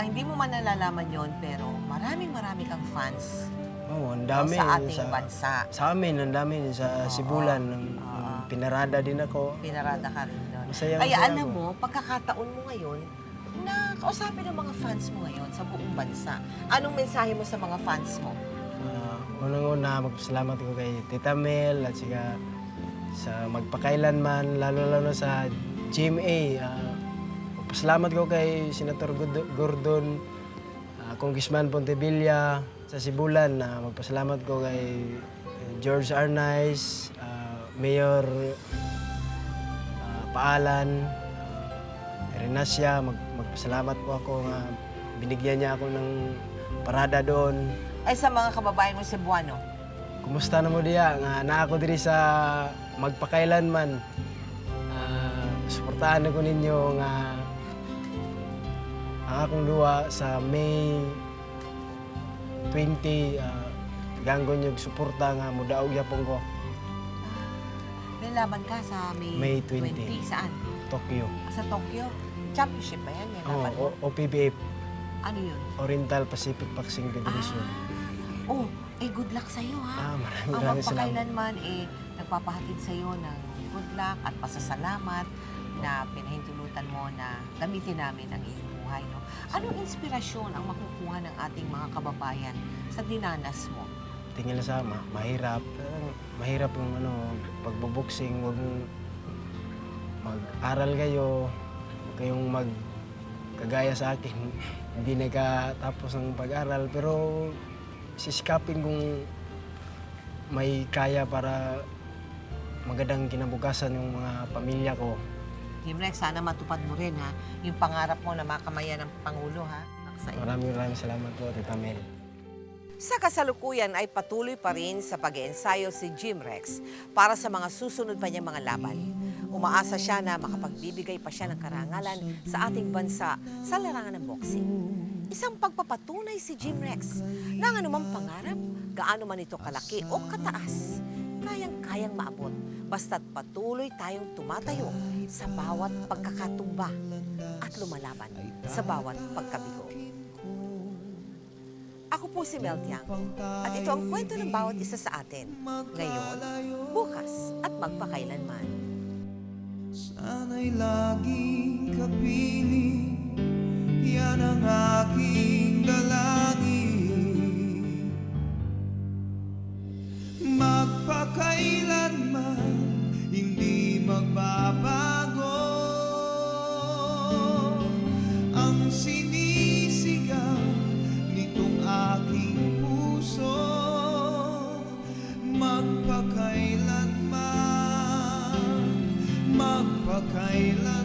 [SPEAKER 1] hindi mo man nalalaman yon pero marami kang fans
[SPEAKER 14] Oo, ang dami.
[SPEAKER 1] sa ating bansa.
[SPEAKER 14] Sa amin, ang dami. Sa Sibulan, nung pinarada din ako.
[SPEAKER 1] Pinarada ka rin doon.
[SPEAKER 14] Masaya
[SPEAKER 1] Kaya alam
[SPEAKER 14] ako.
[SPEAKER 1] mo, pagkakataon mo ngayon, na kausapin ang mga fans mo ngayon sa buong bansa. Anong mensahe mo sa mga fans mo?
[SPEAKER 14] Unang-una, magpasalamat ko kay Tita Mel at saka sa magpakailanman, lalo-lalo sa GMA. Magpasalamat ko kay Senator Gordon, Congressman Pontevilla, sa Sibulan. Magpasalamat ko kay George Arnaiz, Mayor Paalan, Renasya. Magpasalamat po ako nga binigyan niya ako ng parada doon.
[SPEAKER 1] Ay sa mga kababayan mo Cebuano.
[SPEAKER 14] Kumusta na mo diya? Nga na ako diri sa magpakailanman. Suportahan ko ninyo nga ang akong duwa sa May 20. Ganggon yung suporta nga mudaog yapon ko.
[SPEAKER 1] May laban ka sa
[SPEAKER 14] May 20.
[SPEAKER 1] Saan?
[SPEAKER 14] Tokyo.
[SPEAKER 1] Sa Tokyo. Championship ba yan? May laban mo?
[SPEAKER 14] OPBF.
[SPEAKER 1] Ano yun?
[SPEAKER 14] Oriental Pacific Boxing Federation.
[SPEAKER 1] Good luck sa'yo, ha?
[SPEAKER 14] Maraming
[SPEAKER 1] Ang
[SPEAKER 14] salamat.
[SPEAKER 1] magpakailanman, nagpapahatid sa'yo ng good luck at pasasalamat na pinahintulutan karapatan mo na gamitin namin ang iyong buhay. No? Anong inspirasyon ang makukuha ng ating mga kababayan sa dinanas mo?
[SPEAKER 14] Tingin sa mahirap. Mahirap yung pagboboxing. Huwag mag-aral kayo. Huwag kayong kagaya sa akin. Hindi nakatapos ng pag-aral. Pero sisikapin kung may kaya para magandang kinabukasan yung mga pamilya ko.
[SPEAKER 1] Jim Rex, sana matupad mo rin ha, yung pangarap mo na makamaya ng Pangulo ha.
[SPEAKER 14] Maraming salamat po, Tita Mel.
[SPEAKER 1] Sa kasalukuyan ay patuloy pa rin sa pag-iensayo si Jim Rex para sa mga susunod pa niyang mga laban. Umaasa siya na makapagbibigay pa siya ng karangalan sa ating bansa sa larangan ng boxing. Isang pagpapatunay si Jim Rex na ang anumang pangarap, gaano man ito kalaki o kataas, kayang-kayang maabot basta't patuloy tayong tumatayo sa bawat pagkakatumba at lumalaban sa bawat pagkabigo. Ako po si Mel Tiang at ito ang kwento ng bawat isa sa atin, ngayon, bukas at magpakailanman.
[SPEAKER 12] Sana'y laging kapiling, yan ang aking dalangin. Magpakailanman, hindi magbabago ang sinisigaw nitong aking puso. Magpakailanman, magpakailanman.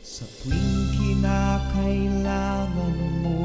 [SPEAKER 12] Sa tuwing kinakailangan mo